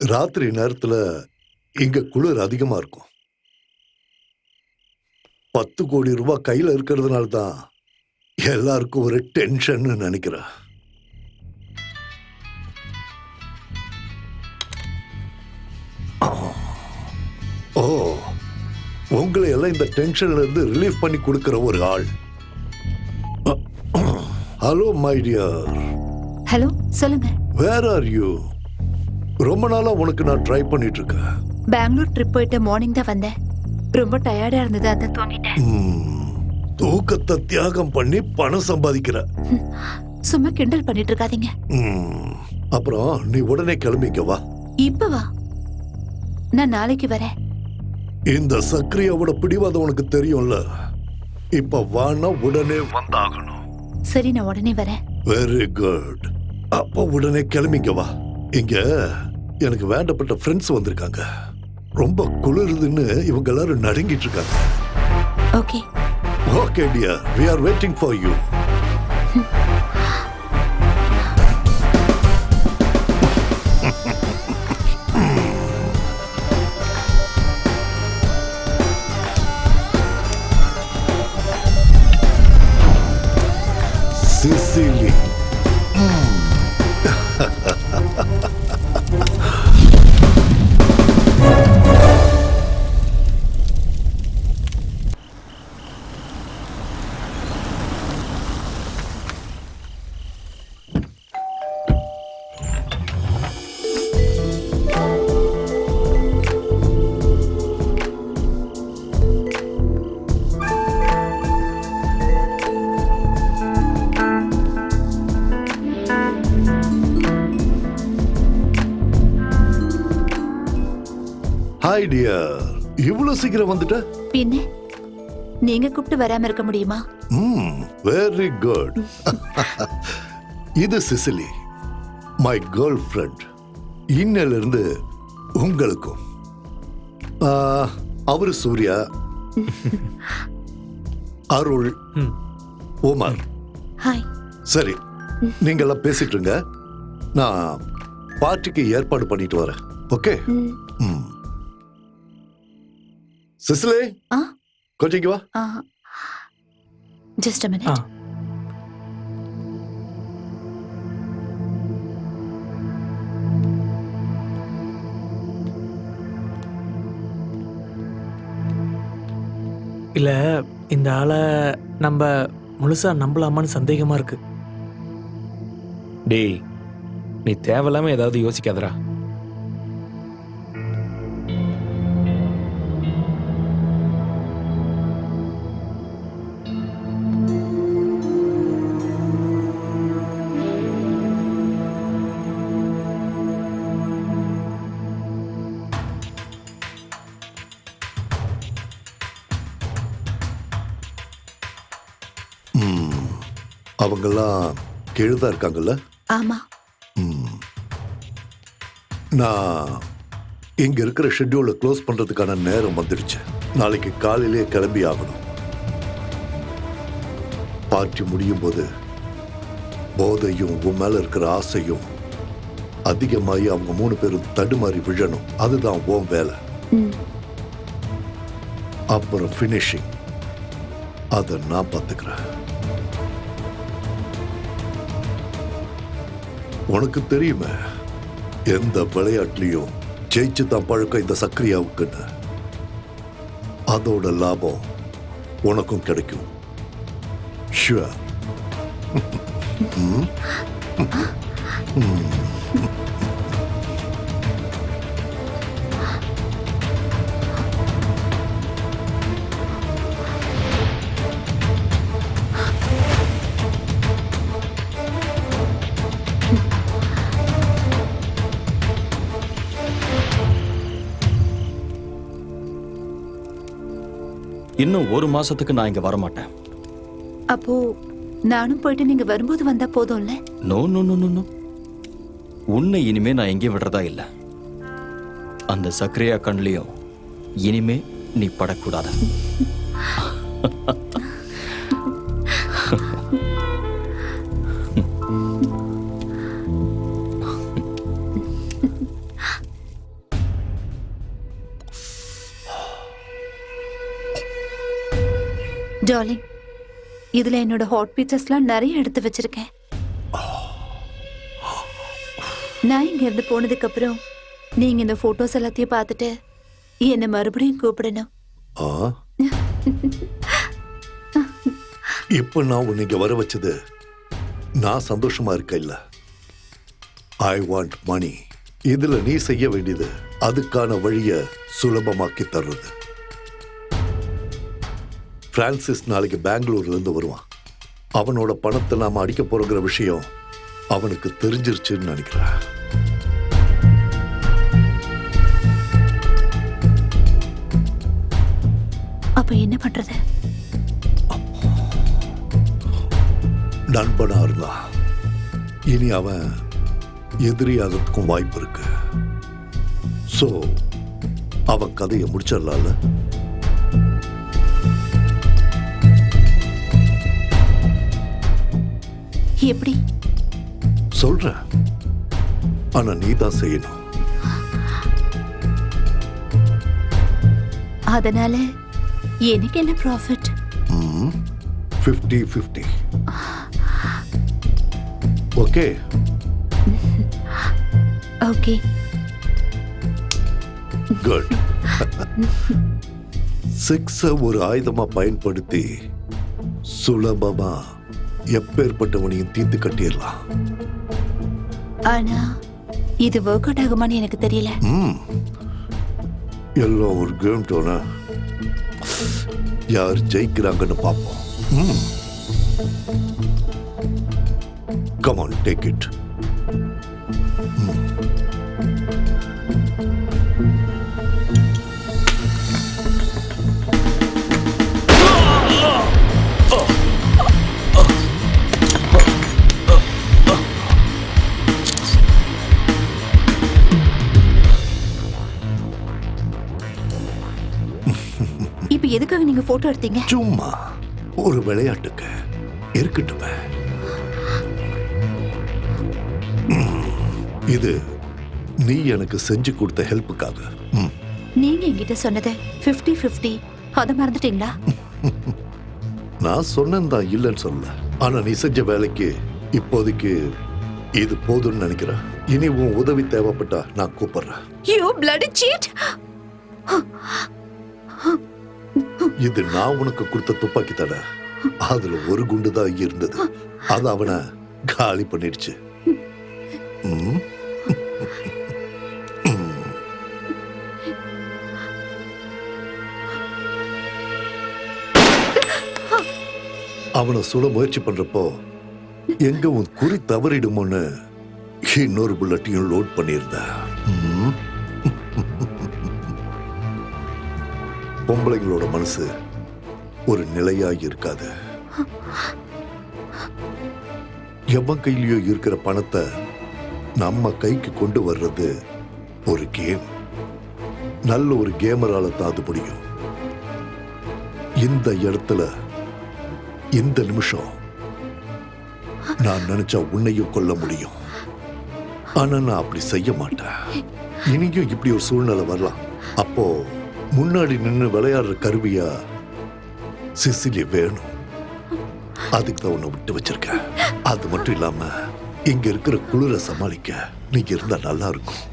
ராத்திரி நேரத்துல இங்க குளிர் அதிகமா இருக்கும். 10 கோடி ரூபாய் கையில இருக்கிறதுனால தான் எல்லாருக்கும் ஒரு டென்ஷன் நினைக்கிறேன். ஓ, உங்களை எல்லாம் இந்த டென்ஷன்ல இருந்து ரிலீஃப் பண்ணி கொடுக்கிற ஒரு ஆள். Hello my dear. ஹலோ, சொல்லுங்க. Where are you? ரொம்ப நாளா உனக்கு நான் ட்ரை பண்ணிட்டு இருக்கேன். பெங்களூர் ட்ரிப் போயிட்டு மார்னிங் தான் வந்தேன். ரொம்ப டயர்டா இருந்தது, அதான் தூங்கிட்டேன். தூக்கத்தை தியாகம் பண்ணி பணம் சம்பாதிக்கிற. சும்மா கிண்டல் பண்ணிட்டு இருக்காதீங்க. அப்புறம் நீ உடனே கிளம்பிக்க வா. இப்ப வா, நான் நாளைக்கு வரேன். இந்த சக்ரியாவோட பிடிவாதம் உனக்கு தெரியும்ல. இப்ப வானா உடனே வந்தாகணும். சரி, நான் உடனே வரேன். Very good. அப்போ உடனே கிளம்பிக்க வா. இங்க எனக்கு வேண்டப்பட்ட ஃப்ரெண்ட்ஸ் வந்திருக்காங்க. ரொம்ப குளிருதுன்னு இவங்க எல்லாரும் நடுங்கிட்டு இருக்காங்க. Okay. Okay dear, we are waiting for you. Sicily. Hi dear, இவ்வளவு சீக்கிரம் வந்துட்ட? பின்ன நீங்க கூப்பிட்டு வராம இருக்க முடியுமா? Very good. இது சிசிலி, மை கேர்ள் ஃப்ரெண்ட். இன்னையில இருந்து உங்களுக்கும். அவரு சூர்யா, அருள், உமர். ஹாய். சரி, நீங்க எல்லாம் பேசிட்டு இருங்க. நான் பார்ட்டிக்கு ஏற்பாடு பண்ணிட்டு வரேன். ஓகே? சிசிலி, கொஞ்சம் இங்க வா. Just a minute. இல்ல, இந்த ஆளை நம்ம முழுசா நம்பலாமான்னு சந்தேகமா இருக்கு. டேய், நீ தேவையில்லாம ஏதாவது யோசிக்காதடா. அவங்கெல்லாம் கீழதான் இருக்காங்கல்ல? ஆமா. நான் இங்க இருக்கிற ஷெட்யூலை க்ளோஸ் பண்றதுக்கான நேரம் வந்துடுச்சு. நாளைக்கு காலையிலே கிளம்பி ஆகணும். பார்ட்டி முடியும் போது போதையும் உன் மேல இருக்கிற ஆசையும் அதிகமாகி அவங்க 3 பேரும் தடுமாறி விழணும். அதுதான் உன் வேலை. அப்புறம் ஃபினிஷிங் அதை நான் பார்த்துக்கிறேன். உனக்கு தெரியுமே, எந்த விளையாட்டுலயும் ஜெயிச்சு தான் பழக்கம் இந்த சக்ரியாவுக்குன்னு. அதோட லாபம் உனக்கும் கிடைக்கும். ஷுவர். இன்னும் 1 மாசத்துக்கு நான் இங்க வரமாட்டேன். அப்போ நானும் போயிட்டு நீங்க வரும்போது வந்தா போதும்ல? No no no no. உன்னை இனிமே நான் எங்கேயும் விடுறதா இல்ல. அந்த சக்ரியா கண்லயும் இனிமே நீ படக்கூடாது. டார்லிங், இதுல என்னோட ஹாட் பீச்சஸ்லாம் நிறைய எடுத்து வச்சிருக்கேன். நான் இங்க இருந்து போனதுக்கு அப்புறம் நீங்க இந்த போட்டோஸ் எல்லாத்தையும் பார்த்துட்டு என்ன மறுபடியும் கூப்பிடணும். ஆ? இப்ப நான் உன்னை இங்க வர வச்சது நான் சந்தோஷமா இருக்க இல்ல. I want money. இதுல நீ செய்ய வேண்டியது அதுக்கான வழிய சுலபமாக்கி தர்றது. பிரான்சிஸ் நாளைக்கு பெங்களூர்ல இருந்து வருவான். அவனோட பணத்தை நாம அடிக்க போறோங்கிற விஷயம் அவனுக்கு தெரிஞ்சிருச்சுன்னு நினைக்கிறேன். அப்ப என்ன பண்றது? நண்பனா இருந்தா இனி அவன் எதிரியாகிறதுக்கும் வாய்ப்பு இருக்கு. சோ அவன் கதையை முடிச்சிடலாம்ல. எப்படி? சொல்றேன், ஆனா நீ தான் செய்யணும். அதனால எனக்கு என்ன ப்ராஃபிட்? 50-50. ஓகே? ஓகே. குட். 6 ஒரு ஆயுதமா பயன்படுத்தி சுலபமா எப்பேற்பட்டவனையும் தீர்த்து கட்டிடலாம். ஆனா இது ஒர்க் அவுட் ஆகுமான்னு எனக்கு தெரியல. எல்லாம் ஒரு கேம் டோனா. யார் ஜெயிக்கிறாங்கன்னு பார்ப்போம். Come on, take it. இப்ப எதுக்காக நீங்க போட்டோ எடுத்தீங்க? சும்மா ஒரு விளையாட்டுக்கு இருக்கட்டுமே. இது நீ எனக்கு செஞ்சு கொடுத்த ஹெல்ப்புக்காக. நீங்க என்கிட்ட சொன்னது 50-50. அத மறந்துட்டீங்களா? நான் சொன்னேன் தான் இல்லைன்னு சொல்ல. ஆனா நீ செஞ்ச வேலைக்கு இப்போதைக்கு இது போதும்னு நினைக்கிறேன். இனி உன் உதவி தேவைப்பட்டா நான் கூப்பிடுறேன். You bloody cheat! இது நான் உனக்கு கொடுத்த துப்பாக்கி தடை. அதுல ஒரு குண்டு தான் இருந்தது. அது அவனை காலி பண்ணிடுச்சு. அவனை சுட முயற்சி பண்றப்போ எங்க உன் குறி தவறிடுமோன்னு இன்னொரு புல்லட்டையும் லோட் பண்ணியிருந்த. பொம்பளைங்களோட மனசு ஒரு நிலையா இருக்காது. எவன் கையிலயோ இருக்கிற பணத்தை நம்ம கைக்கு கொண்டு வர்றது ஒரு கேம். நல்ல ஒரு கேமரால தான் அது முடியும். இந்த இடத்துல இந்த நிமிஷம் நான் நினைச்சா உன்னையும் கொல்ல முடியும். ஆனா நான் அப்படி செய்ய மாட்டேன். இனியும் இப்படி ஒரு சூழ்நிலை வரலாம். அப்போ முன்னாடி நின்று விளையாடுற கருவியா சிசிலி வேணும். அதுக்கு தான் உன்னை விட்டு வச்சிருக்கேன். அது மட்டும் இல்லாம இங்க இருக்கிற குளிரை சமாளிக்க நீங்க இருந்தா நல்லா இருக்கும்.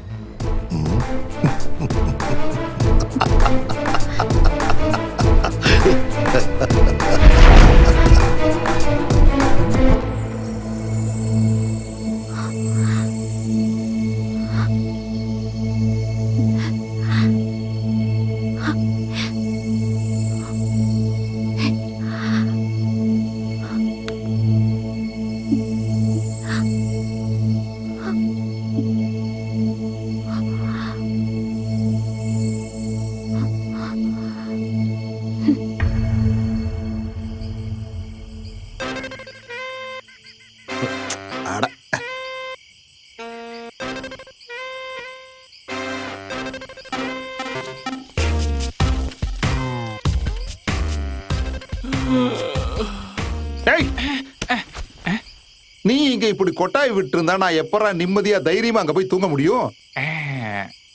நீ இங்க இப்படி கொட்டாய் விட்டு இருந்தா நான் எப்பறா நிம்மதியா தைரியமா அங்க போய் தூங்க முடியும்?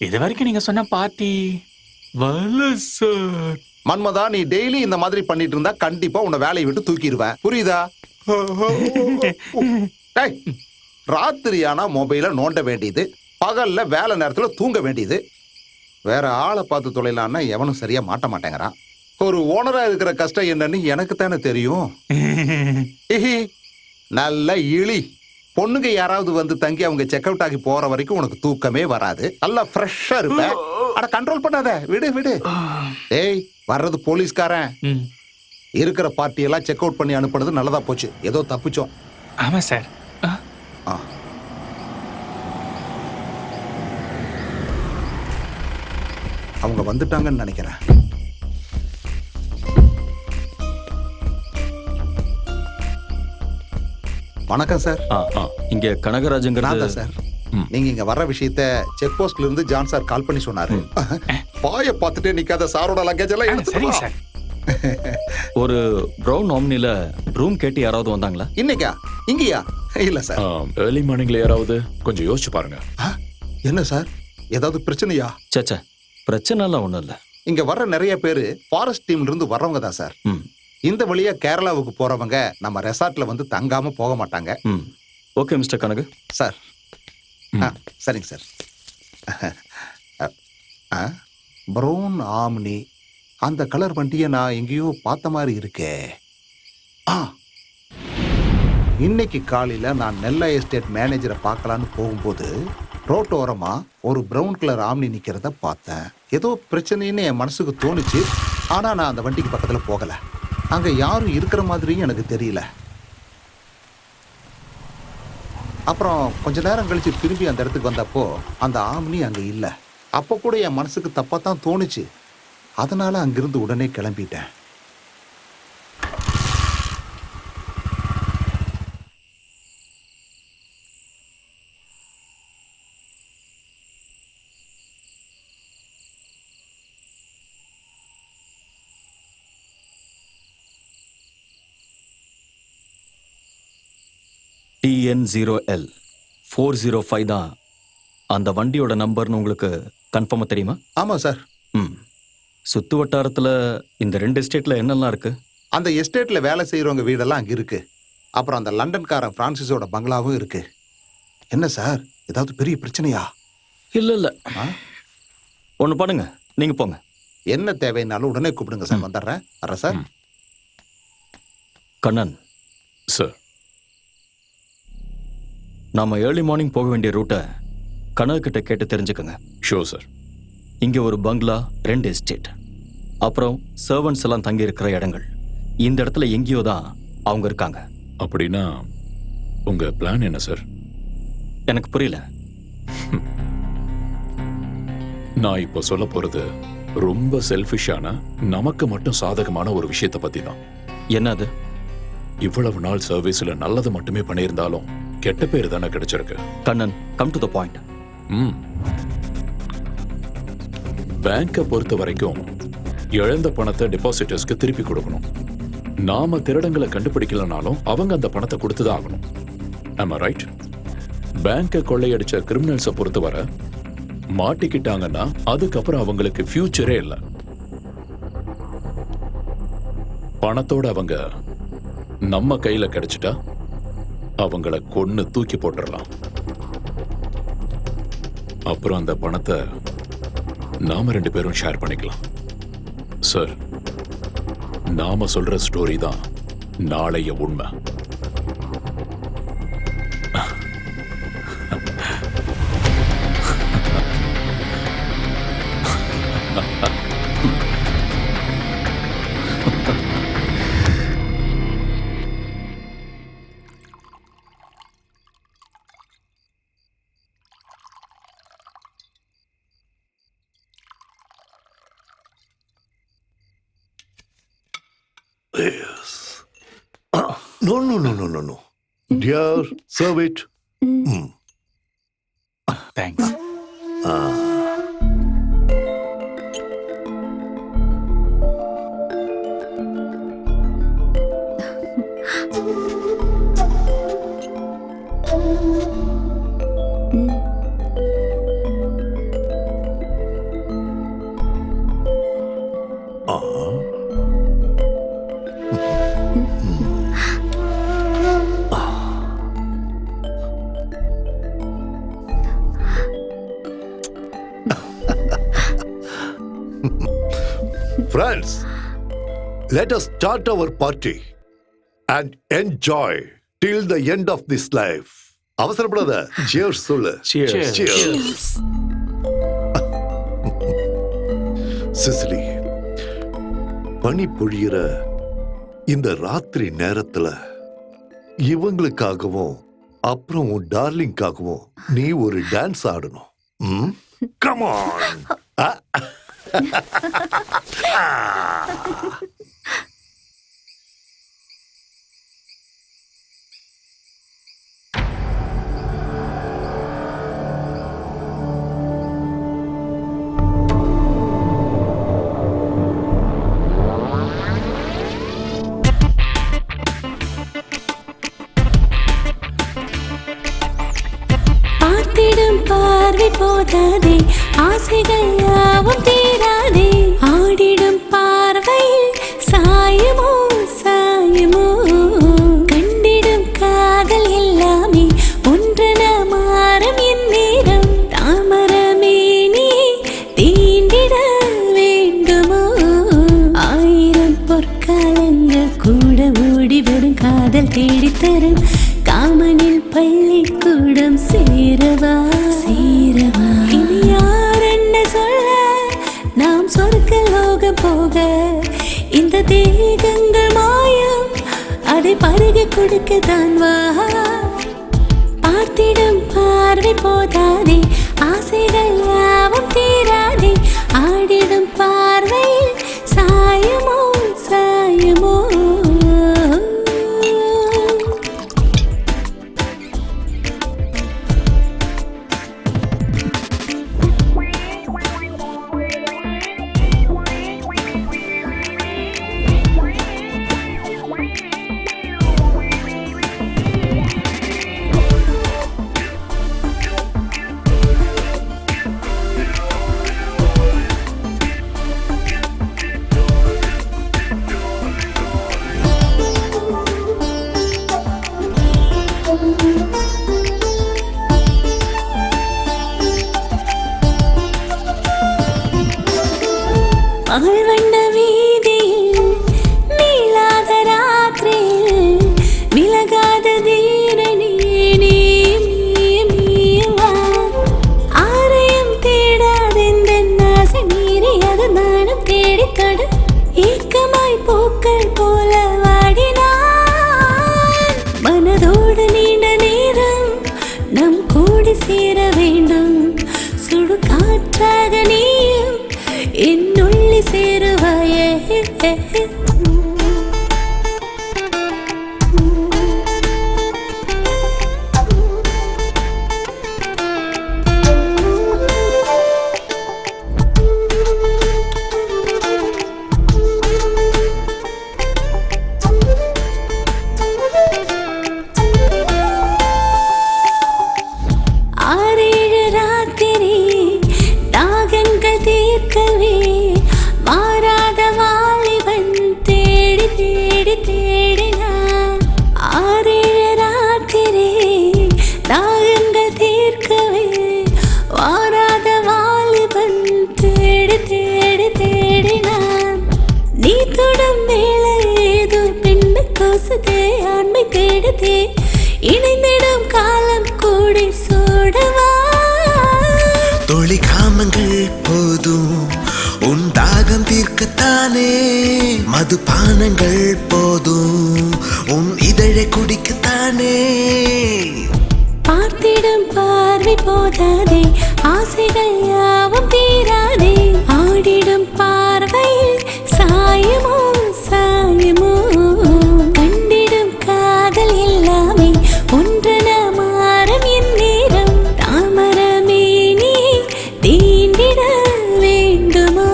இது வரைக்கும் நீங்க சொன்ன பார்ட்டி சார். மன்மதா, நீ டெய்லி இந்த மாதிரி பண்ணிட்டு இருந்தா கண்டிப்பா உன்னை வேலையை விட்டு தூக்கிடுவேன். புரியுதா? ராத்திரியானா மொபைல நோண்ட வேண்டியது, பகல்ல வேலை நேரத்துல தூங்க வேண்டியது. வேற ஆளை பார்த்து தொலைலான்னா எவனும் சரியா மாட்ட மாட்டேங்கிறான். ஒரு ஓனரா இருக்கிற கஷ்டம் என்னன்னு எனக்கு தானே தெரியும். ஹிஹி, நல்ல இழி. பொண்ணுங்க யாராவது வந்து தங்கி அவங்க செக் அவுட் ஆகி போற வரைக்கும் உனக்கு தூக்கமே வராது. நல்லா ஃப்ரெஷ்ஷா இருப்ப. அட கண்ட்ரோல் பண்ணாத, விடு விடு. ஏய், வர்றது போலீஸ்காரன். இருக்கிற பார்ட்டியெல்லாம் செக் அவுட் பண்ணி அனுப்புனது நல்லதா போச்சு. ஏதோ தப்பிச்சோம். ஆமா சார். ஆ. அவங்க வந்துட்டாங்கன்னு நினைக்கிறேன். வணக்கம் சார். இங்க நான் கனகராஜங்கிறது தான் சார். நீங்க இங்க வர்ற விஷயத்த செக் போஸ்ட்ல இருந்து ஜான் சார் கால் பண்ணி சொன்னாரு. பாய பார்த்துட்டே நிக்காத, சாரோட லக்கேஜ் எல்லாம் எடுத்துட்டு சரிங்க வா. சார். ஒரு ப்ரௌன் ஆம்னில ரூம் கேட்டு யாராவது வந்தாங்களா? இன்னைக்கா? இங்கயா? இல்ல சார். ஏர்லி மார்னிங்ல யாராவது கொஞ்சம் யோசிச்சு பாருங்க. என்ன சார், ஏதாவது பிரச்சனையா? சேச்சே, பிரச்சனைலாம் ஒன்றும் இல்லை. இங்க வர்ற நிறைய பேரு ஃபாரஸ்ட் டீம்ல இருந்து வர்றவங்க தான் சார். இந்த வழியா கேரளாவுக்கு போறவங்க நம்ம ரெசார்ட்ல வந்து தங்காம போக மாட்டாங்க. Okay mister Kanagu. சார். சரிங்க சார். ப்ரௌன் ஆம்னி, அந்த கலர் வண்டியை நான் எங்கேயோ பார்த்த மாதிரி இருக்கே. இன்னைக்கு காலையில நான் நெல்லை எஸ்டேட் மேனேஜரை பார்க்கலான்னு போகும்போது ரோட்டோரமா ஒரு ப்ரௌன் கலர் ஆம்னி நிக்கிறத பார்த்தேன். ஏதோ பிரச்சனைன்னு என் மனசுக்கு தோணுச்சு. ஆனா நான் அந்த வண்டிக்கு பக்கத்துல போகல. அங்க யாரும் இருக்கிற மாதிரியும் எனக்கு தெரியல. அப்புறம் கொஞ்ச நேரம் கழிச்சு திரும்பி அந்த இடத்துக்கு வந்தப்போ அந்த ஆம்னி அங்க இல்ல. அப்போ கூட என் மனசுக்கு தப்பா தான் தோணுச்சு. அதனால அங்கிருந்து உடனே கிளம்பிட்டேன். TN0L 405 தான் அந்த வண்டியோட நம்பர்னு உங்களுக்கு கன்ஃபார்மா தெரியுமா? ஆமா சார். சுத்து வட்டாரத்துல இந்த 2 எஸ்டேட்ல என்னெல்லாம் இருக்கு? அந்த எஸ்டேட்ல வேலை செய்யறவங்க வீடெல்லாம் அங்க இருக்கு. அப்புறம் அந்த லண்டன்காரன் பிரான்சிஸோட பங்களாவும் இருக்கு. என்ன சார், ஏதாவது பெரிய பிரச்சனையா? இல்ல ஒண்ணு பண்ணுங்க, நீங்க போங்க. என்ன தேவைன்னாலும் உடனே கூப்பிடுங்க சார். வந்துடுறேன். வரேன் சார். கண்ணன் சார், நாம ஏர்லி மார்னிங் போக வேண்டிய ரூட்டை கனகு கிட்ட கேட்டு தெரிஞ்சுக்கோங்க. Sure sir. இங்க ஒரு பங்களா, 2 எஸ்டேட், அப்புறம் சர்வன்ட்ஸ் எல்லாம் தங்கி இருக்கிற இடங்கள். இந்த இடத்துல எங்கேயோ தான் அவங்க இருக்காங்க. அப்படின்னா உங்க பிளான் என்ன சார்? எனக்கு புரியல. நான் இப்போ சொல்ல போறது ரொம்ப செல்ஃபிஷான, நமக்கு மட்டும் சாதகமான ஒரு விஷயத்தை பத்தி தான். என்னது? இவ்வளவு நாள் சர்வீஸ்ல நல்லது மட்டுமே பண்ணியிருந்தாலும் கெட்ட பேர் தானே கிடைச்சிருக்கு. Kannan, come to the point. பேங்கை பொறுத்த வரைக்கும் இழந்த பணத்தை டெபாசிட்டர்ஸ்க்கு திருப்பி கொடுக்கணும். நாம திருடங்களை கண்டுபிடிக்கலனாலும் அவங்க அந்த பணத்தை கொடுத்துதான் ஆகணும். ஆமா ரைட்? பேங்கை கொள்ளையடிச்ச கிரிமினல்ஸை பொறுத்தவரை மாட்டிக்கிட்டாங்கன்னா அதுக்கப்புறம் அவங்களுக்கு ஃபியூச்சரே இல்லை. பணத்தோட அவங்க நம்ம கையில கிடைச்சிட்டா அவங்கள கொன்னு தூக்கி போட்டுடலாம். அப்புறம் அந்த பணத்தை நாம 2 பேரும் ஷேர் பண்ணிக்கலாம். சார், நாம சொல்ற ஸ்டோரி தான் நாளைய உண்மை. Yes. No. Dear, serve it. Thanks. Friends, let us start our party and enjoy till the end of this life. அவசரப்படாத. Cheers சொல்லு. Cheers. Cheers. சிசிலி, பனி பொழியிற இந்த ராத்திரி நேரத்துல இவங்களுக்காகவும் அப்புறம் உன் டார்லிங்காகவும் நீ ஒரு டான்ஸ் ஆடணும். Come on. பார்த்திடும் பார்வை போதாதே, ஆசைகள் யாவும் தீராதே. ஆடிடும் பார்வையில் சாயமோ சாயமோ, கண்டிடும் காதல் எல்லாமே ஒன்றென மாறும் என் நேரம். தாமரமே நீ தீண்டிட வேண்டுமோ, ஆயிரம் பொற்காலங்கள் கூட ஓடி வரும் காதல் தேடித்தரும். காமனில் பள்ளிக்கூடம் சேரவா சேரவா, இனி யார் என்ன சொல்ல, நாம் சொர்க்க லோகம் போக. இந்த தேகங்கள் மாயம், அதை பருகி கொடுக்கத்தான் வா. பார்த்திடும் பார்வை போதாதே, ஆசைகள் யாவும் தீராதே. ஆடிடும் பார்வையில் சாயமோ சாயமோ. வண்ண வீதியில் நீளாத ராத்திரியில் விலகாத தீரணி ஆரையும் தேடாதெந்த ஆசை மீறி அது நானும் தேடிக்கொடு. ஏக்கமாய் பூக்கள் போல வாடினான் மனதோடு நீண்ட நேரம் நம் கூடி சேர வேண்டும். சுடு காற்றாக நீயும் என்னுள்ளி சேருவாயே. ஆறேழு ராத்திரி தாகங்கள் தீர்க்கவே மாறாத வாலிபன் தேடி தேடி தேடினான். ஆறேழு ராத்திரி தாகங்கள் தீர்க்கவே மாறாத வாலிபன் தேடி தேடி தேடினான். நீ தொடும் வேலை ஏதோ பெண்ணு கோசுதே, ஆண்மை தேடுதே, இணைந்திடும் காலம் கூடி சோடவா. தொழி காமங்கள் போதும் உன் தாகம் தீர்க்கத்தானே, மதுபானங்கள் போதும் உன் இதழை குடிக்கத்தானே. பார்த்திடும் பார்வை போதாதே, ஆசைகள் யாவும் தீராதே. ஆடிடும் பார்வையில் சாயமோ சாயமோ, கண்டிடும் காதல் எல்லாமே ஒன்றென மாறும் என் நேரம். தாமரமே நீ தீண்டிட வேண்டுமோ.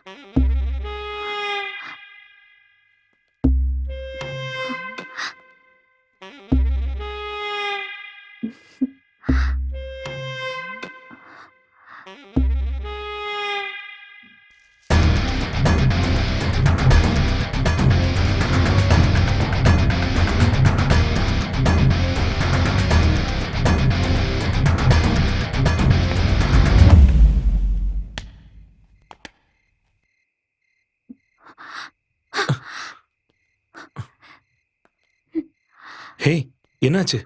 ஹே, என்னாச்சு?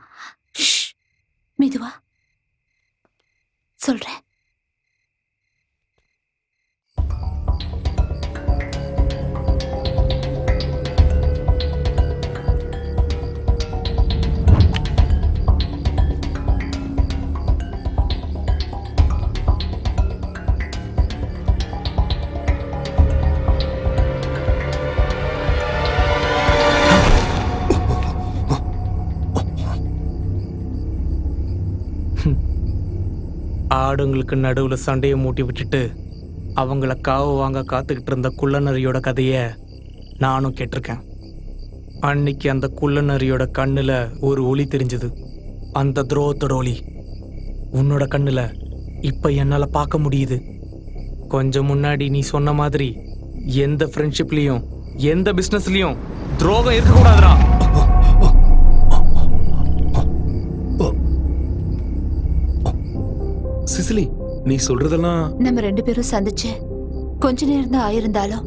மெதுவா சொல்றேன். ஆடுங்களுக்கு நடுவுல சண்டையை மூட்டி விட்டுட்டு அவங்கள காவு வாங்க காத்துக்கிட்டு இருந்த குள்ளநரியோட கதைய நானும் கேட்டிருக்கேன். அன்னைக்கு அந்த குள்ளநரியோட கண்ணுல ஒரு ஒளி தெரிஞ்சது, அந்த துரோகத்தோட ஒளி. உன்னோட கண்ணுல இப்ப என்னால பார்க்க முடியுது. கொஞ்சம் முன்னாடி நீ சொன்ன மாதிரி எந்த ஃப்ரெண்ட்ஷிப்லயும் எந்த பிசினஸ்லயும் துரோகம் இருக்கக்கூடாதுடா. சிசிலி, நீ சொல்றதெல்லாம் நம்ம 2 பேரும் சந்திச்சு கொஞ்ச நேரம் தான் ஆயிருந்தாலும்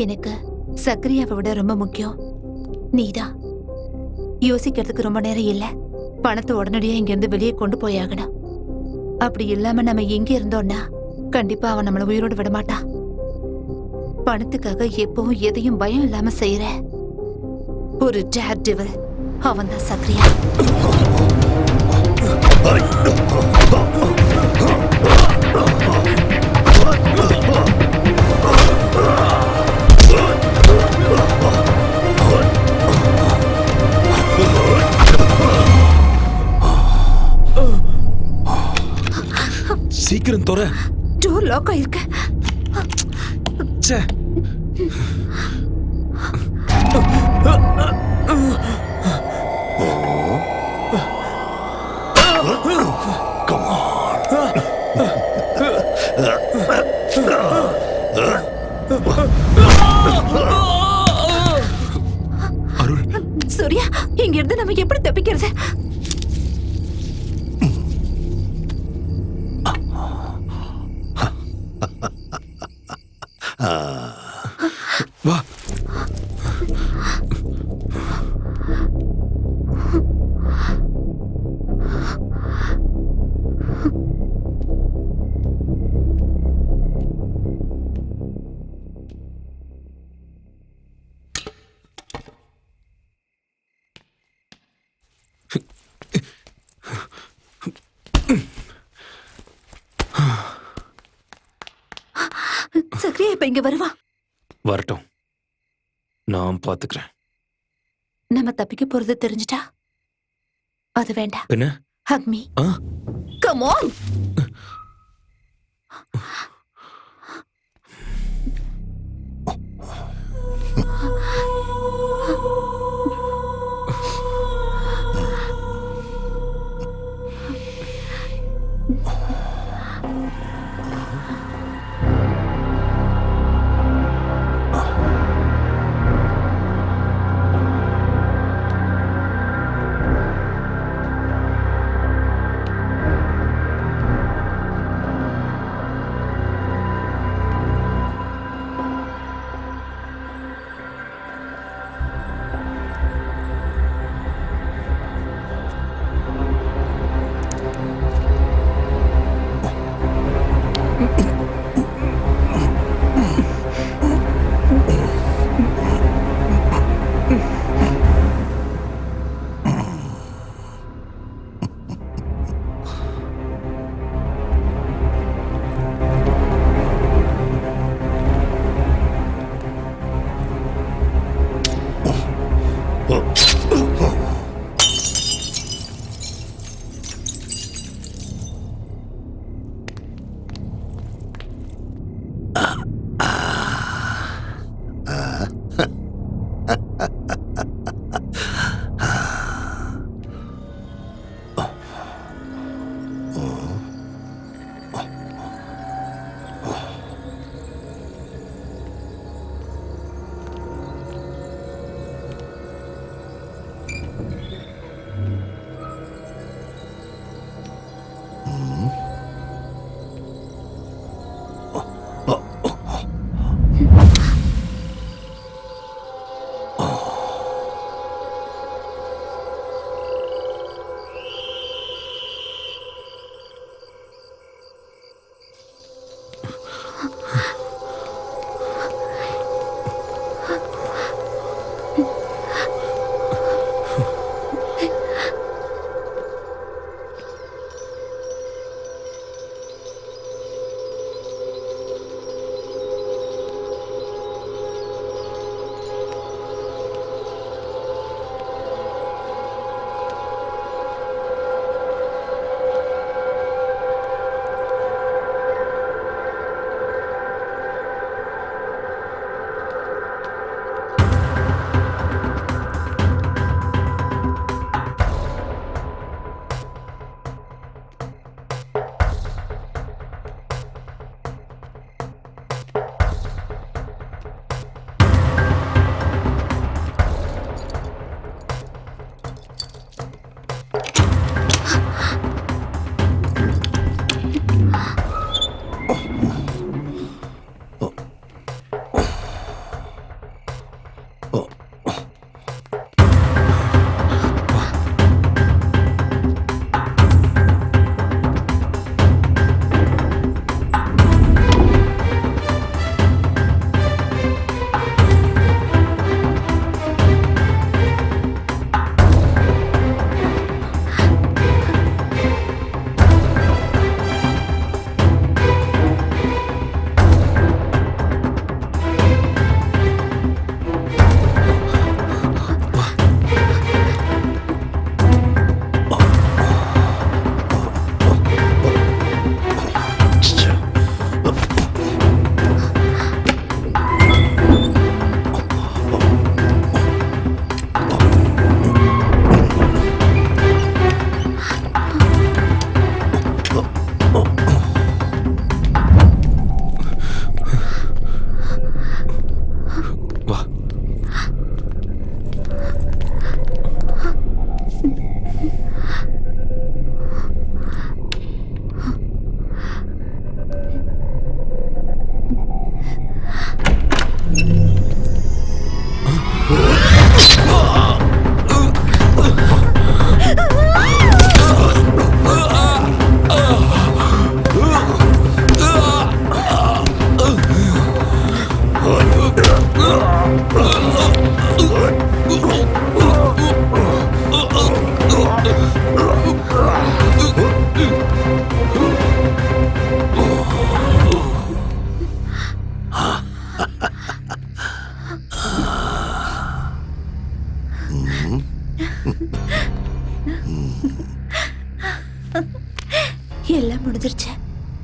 எனக்கு சக்ரியாவை விட ரொம்ப முக்கியம் நீதான். யோசிக்கிறதுக்கு ரொம்ப நேரம் இல்ல. பணத்தை உடனடியா இங்க இருந்து வெளியே கொண்டு போயாகணும். அப்படி இல்லாம நம்ம எங்க இருந்தோம்னா கண்டிப்பா அவன் நம்மள உயிரோடு விட மாட்டான். பணத்துக்காக எப்பவும் எதையும் பயம் இல்லாம செய்யற ஒரு டேர் டெவில் அவன் தான் சக்ரியா. சீக்கிரம் தொற. டோர் லாக் ஆயிருக்கு. ச்சே. Come on. அருள், சூர்யா, இங்க இருந்து நம்ம எப்படி தப்பிக்கிறது? வா. சக்ரியா இப்ப இங்க வருவா. வரட்டும், நான் பாத்துக்கிறேன். நம்ம தப்பிக்க போறது தெரிஞ்சிட்டா அது வேண்டாம். என்ன? Hug me. Come on.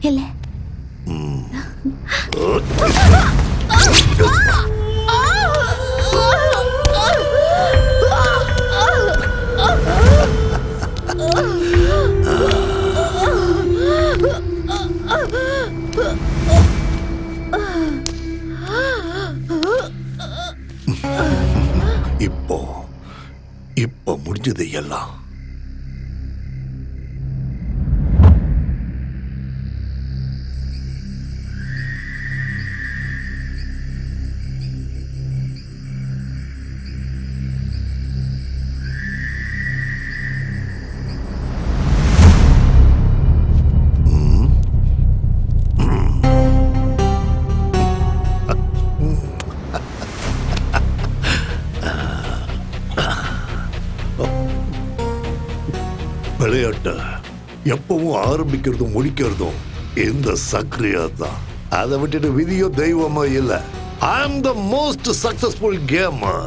இல்ல. இப்போ முடிஞ்சது எல்லாம். விளையாட்ட எப்பவும் ஆரம்பிக்கிறதும் முடிக்கிறதும் இந்த சக்ரியா தான். அதை விட்டுட்டு விதியோ தெய்வமோ இல்ல. I am the most successful gamer.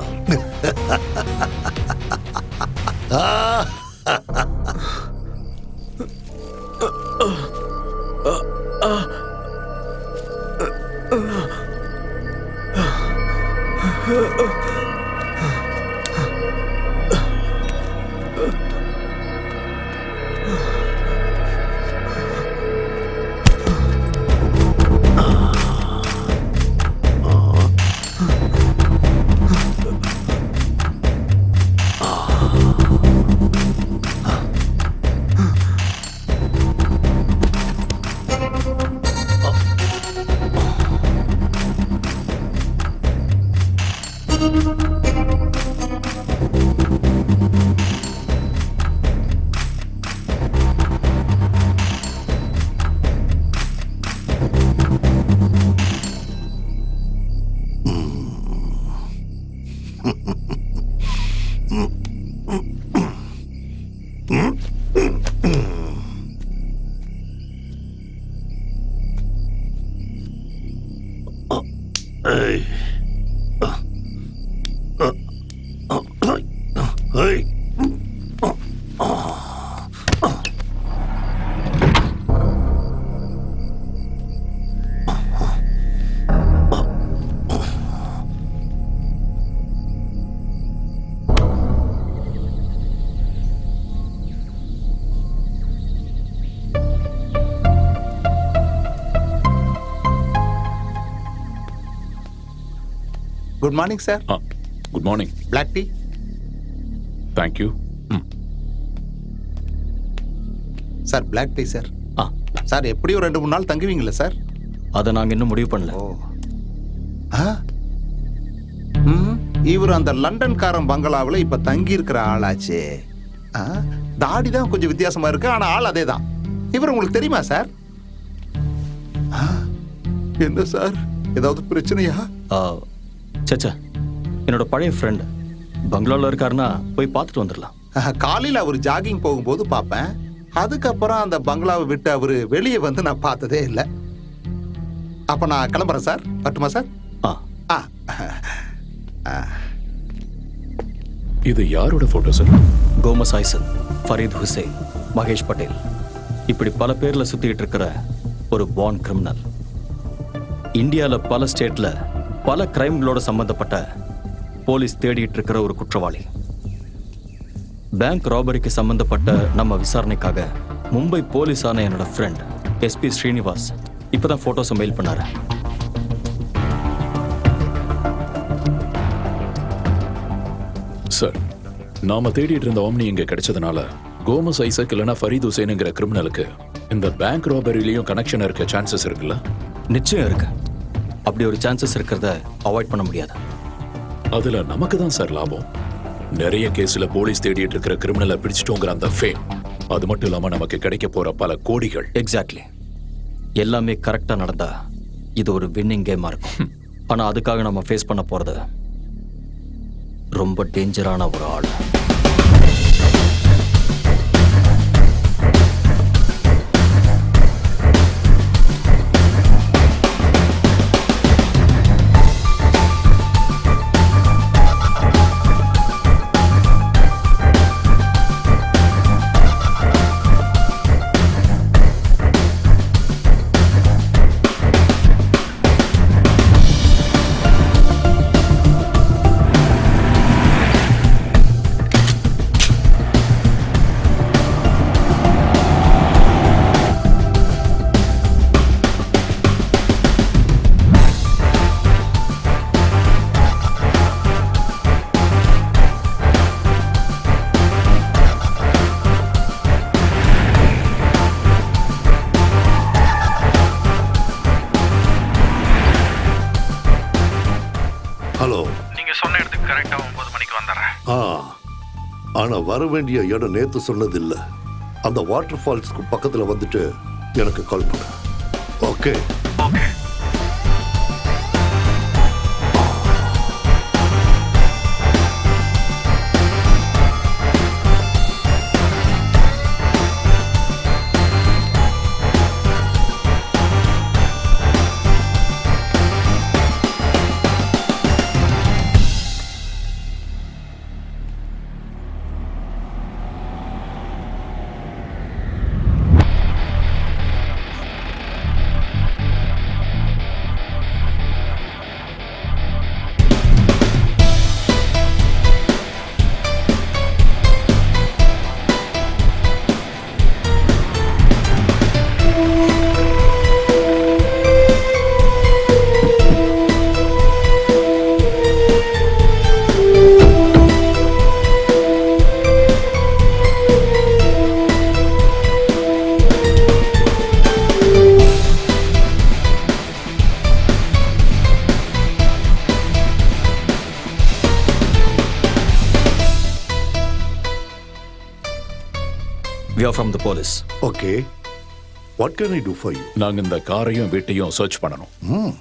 Good morning sir. Good morning. Black tea. Thank you. Sir black tea sir. Sir எப்படியும் 2-3 நாள் தங்குவீங்களா சார்? அதை நாங்கள் இன்னும் முடிவு பண்ணல. இவர் அந்த லண்டன்காரன் பங்களாவில் இப்ப தங்கி இருக்கிற ஆளாச்சு. தாடி தான் கொஞ்சம் வித்தியாசமா இருக்கு, ஆனா ஆள் அதே தான். இவர் உங்களுக்கு தெரியுமா சார்? என்ன சார், ஏதாவது பிரச்சனையா? சச்சா, என்னோட பழைய ஃப்ரெண்ட் பங்களாவில் இருக்காருன்னா போய் பார்த்துட்டு வந்துடலாம். காலையில் அவர் ஜாகிங் போகும்போது பார்ப்பேன். அதுக்கப்புறம் அந்த பங்களாவை விட்டு அவரு வெளியே வந்து நான் பார்த்ததே இல்லை. அப்ப நான் கிளம்புறேன் சார். வரட்டுமா சார்? இது யாரோட போட்டோ சார்? கோமஸ் ஐசன், ஃபரீத் ஹுசைன், மகேஷ் பட்டேல், இப்படி பல பேர்ல சுத்திட்டு இருக்கிற ஒரு பான் கிரிமினல். இந்தியாவில் பல ஸ்டேட்ல பல கிரைம்களோட சம்பந்தப்பட்ட போலீஸ் தேடிட்டு இருக்கிற ஒரு குற்றவாளி. பேங்க் ராபரிக்கு சம்பந்தப்பட்ட நம்ம விசாரணைக்காக மும்பை போலீஸான என்னோட ஃப்ரெண்ட் SP ஸ்ரீனிவாஸ் இப்பதான் போட்டோஸை மெயில் பண்ணாரு. சார், நாம தேடிட்டு இருந்த ஆம்னி இங்க கிடைச்சதுனால கோமஸ் ஐசக் இல்லைன்னா ஃபரீத் ஹுசைனுங்கிற கிரிமினலுக்கு இந்த பேங்க் ராபரிலையும் கனெக்ஷன் இருக்க சான்சஸ் இருக்குல்ல? நிச்சயம் இருக்கு. அப்படி ஒரு சான்சஸ் இருக்கிறத அவாய்ட் பண்ண முடியாது. அதுல நமக்கு தான் சார் லாபம். நிறைய கேஸ்ல போலீஸ் தேடிட்டு இருக்கிற கிரிமினலை பிடிச்சிட்டோங்கிற அந்த ஃபேம், அது மட்டும் இல்லாம நமக்கு கிடைக்க போற பல கோடிகள். எக்ஸாக்ட்லி. எல்லாமே கரெக்டா நடந்தா இது ஒரு வின்னிங் கேமா இருக்கும். ஆனா அதுக்காக நம்ம ஃபேஸ் பண்ண போறது ரொம்ப டேஞ்சரான ஒரு ஆள். ஹலோ. நீங்க சொன்ன இடத்துக்கு கரெக்டா 9 மணிக்கு வந்துடுறேன். ஆனா வர வேண்டிய இடம் நேத்து சொன்னது இல்ல. அந்த வாட்டர் ஃபால்ஸ்க்கு பக்கத்துல வந்துட்டு எனக்கு கால் பண்ணு. Okay. Okay. We are from the police. Okay. What can I do for you? நாங்க இந்த காரையும் வீட்டையும் சர்ச் பண்ணணும்.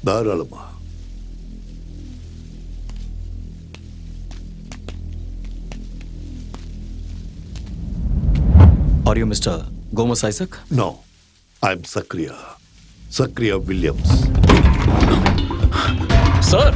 தாராளமா. Are you Mr. Gomez Isaac? No. I'm Sakriya. Sakriya Williams. Sir,